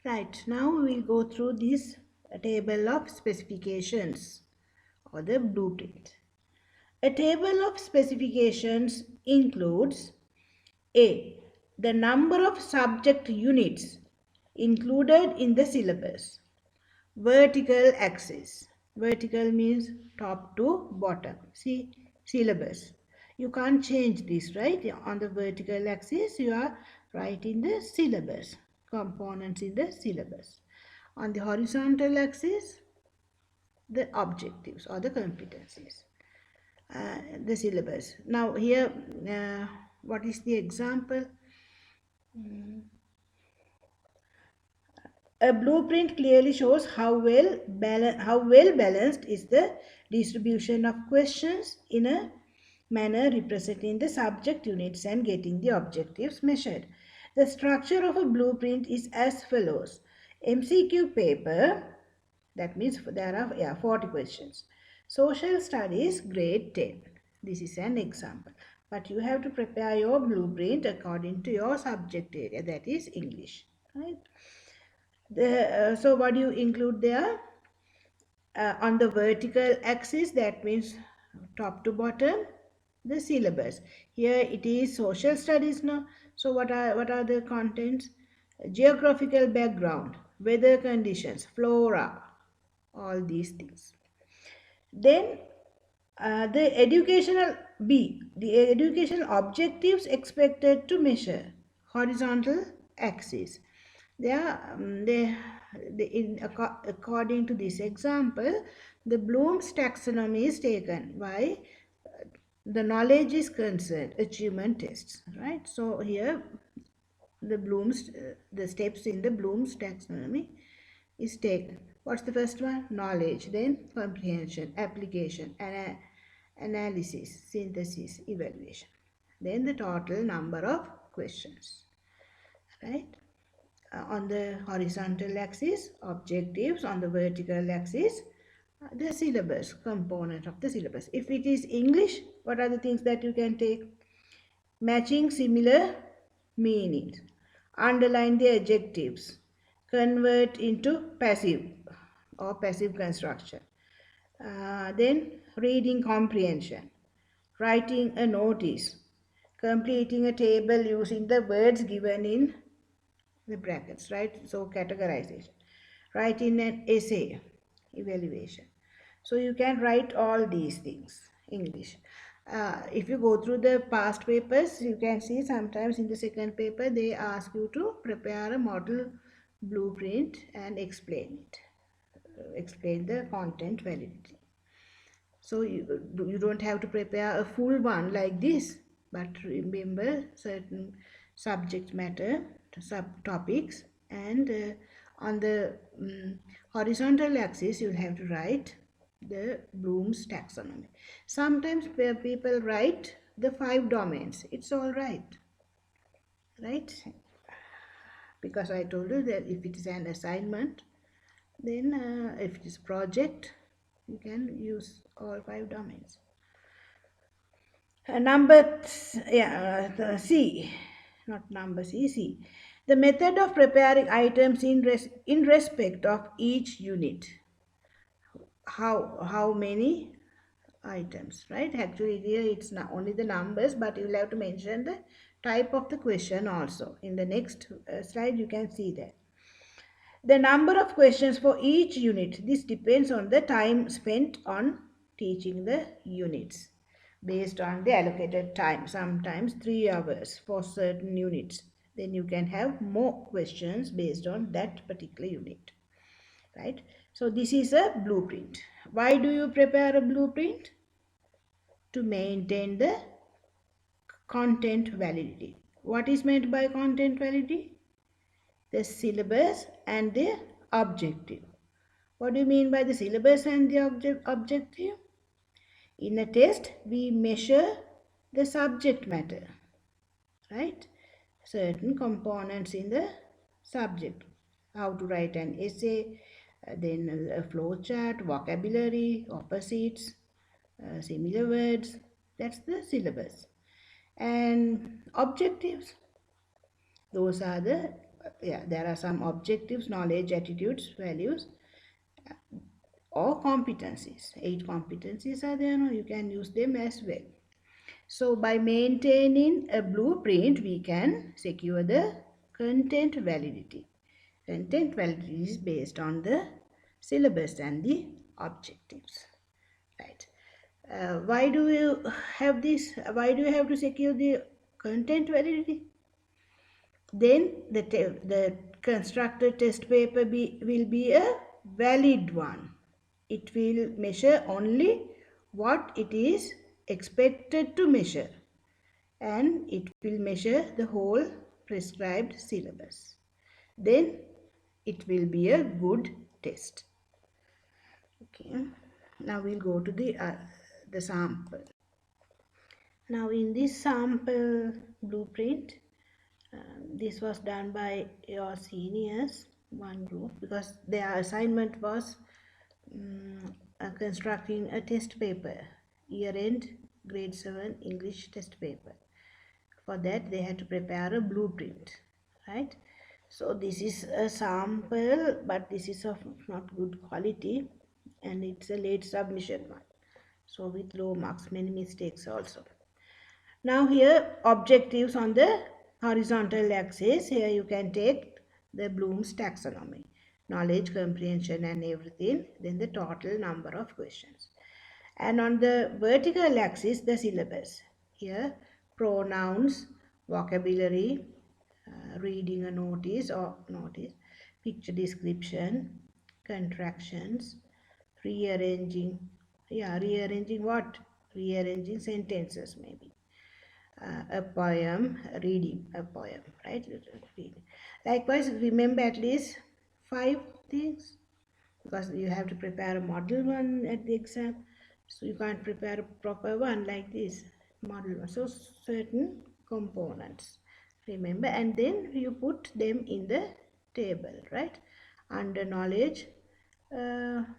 Right, now we will go through this table of specifications or the blueprint. A table of specifications includes A, the number of subject units included in the syllabus. Vertical axis. Vertical means top to bottom. See, syllabus. You can't change this, right? On the vertical axis, you are writing the syllabus, components in the syllabus. On the horizontal axis, the objectives or the competencies, the syllabus. Now here, what is the example? A blueprint clearly shows how well balanced is the distribution of questions in a manner representing the subject units and getting the objectives measured. The structure of a blueprint is as follows. MCQ paper, that means there are 40 questions. Social studies grade 10. This is an example. But you have to prepare your blueprint according to your subject area, that is English. Right? So what do you include there? On the vertical axis, that means top to bottom, the syllabus. Here it is social studies now. So what are the contents? Geographical background, weather conditions, flora, all these things. Then the educational objectives expected to measure, horizontal axis. According to this example, the Bloom's taxonomy is taken by the knowledge is concerned, achievement tests, right? So here the steps in the Bloom's taxonomy is taken. What's the first one? Knowledge, then comprehension, application, analysis, synthesis, evaluation. Then the total number of questions, right? On the horizontal axis, objectives. On the vertical axis, the syllabus, component of the syllabus. If it is English, what are the things that you can take? Matching similar meanings, underline the adjectives, convert into passive or passive construction. Then reading comprehension, writing a notice, completing a table using the words given in the brackets, right? So categorization, writing an essay, evaluation. So you can write all these things, English. If you go through the past papers, you can see sometimes in the second paper they ask you to prepare a model blueprint and explain it. Explain the content validity. So you don't have to prepare a full one like this, but remember certain subject matter, subtopics, and on the horizontal axis you'll have to write the Bloom's taxonomy. Sometimes people write the 5 domains. It's all right, right? Because I told you that if it is an assignment, then if it is project, you can use all 5 domains. The C, not number C, C. The method of preparing items in respect of each unit. How many items, right? Actually here it's not only the numbers, but you will have to mention the type of the question also. In the next slide you can see that. The number of questions for each unit, this depends on the time spent on teaching the units based on the allocated time, sometimes 3 hours for certain units. Then you can have more questions based on that particular unit, right? So this is a blueprint. Why do you prepare a blueprint? To maintain the content validity. What is meant by content validity? The syllabus and the objective. What do you mean by the syllabus and the objective? In a test, we measure the subject matter, right? Certain components in the subject. How to write an essay, then a flow chart, vocabulary, opposites, similar words. That's the syllabus. And objectives. Those are there are some objectives, knowledge, attitudes, values, or competencies. 8 competencies are there, no? You can use them as well. So by maintaining a blueprint, we can secure the content validity. Content validity is based on the syllabus and the objectives, right? Why do you have this? Why do you have to secure the content validity? Then the constructed test paper will be a valid one. It will measure only what it is expected to measure, and it will measure the whole prescribed syllabus. Then it will be a good test. Okay, now we'll go to the sample. Now in this sample blueprint, this was done by your seniors, one group, because their assignment was constructing a test paper, year-end grade 7 English test paper. For that they had to prepare a blueprint, right? So this is a sample, but this is of not good quality, and it's a late submission one, so with low marks, many mistakes also. Now here objectives on the horizontal axis, here you can take the Bloom's taxonomy, knowledge, comprehension and everything, then the total number of questions. And on the vertical axis, the syllabus. Here pronouns, vocabulary, reading a notice or notice, picture description, contractions, rearranging, rearranging what? Rearranging sentences maybe. A poem, reading a poem, right? Read. Likewise, remember at least 5 things, because you have to prepare a model one at the exam, so you can't prepare a proper one like this model one. So certain components, remember, and then you put them in the table, right? Under knowledge,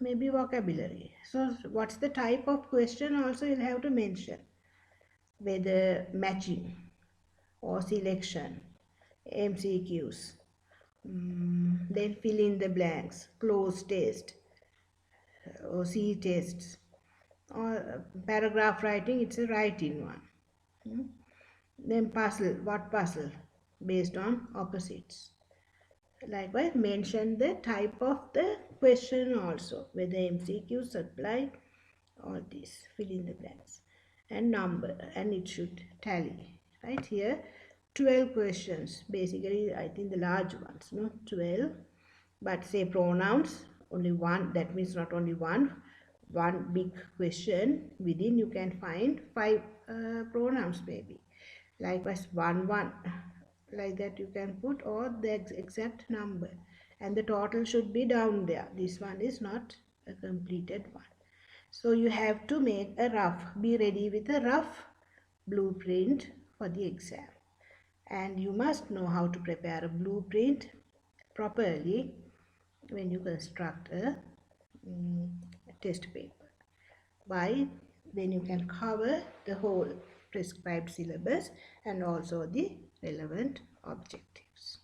maybe vocabulary. So what's the type of question also you'll have to mention, whether matching or selection, MCQs, then fill in the blanks, close test or C tests, or paragraph writing, it's a writing one. Then puzzle, what puzzle? Based on opposites. Likewise, mention the type of the question also, whether MCQs apply, all this, fill in the blanks, and number, and it should tally. Right here, 12 questions, basically I think the large ones, no, 12, but say pronouns, only one, that means not only one big question, within you can find 5 pronouns maybe. Likewise, one, like that you can put, or the exact number, and the total should be down there. This one is not a completed one. So you have to make a rough, be ready with a rough blueprint for the exam. And you must know how to prepare a blueprint properly when you construct a test paper. Why? Then you can cover the whole prescribed syllabus and also the relevant objectives.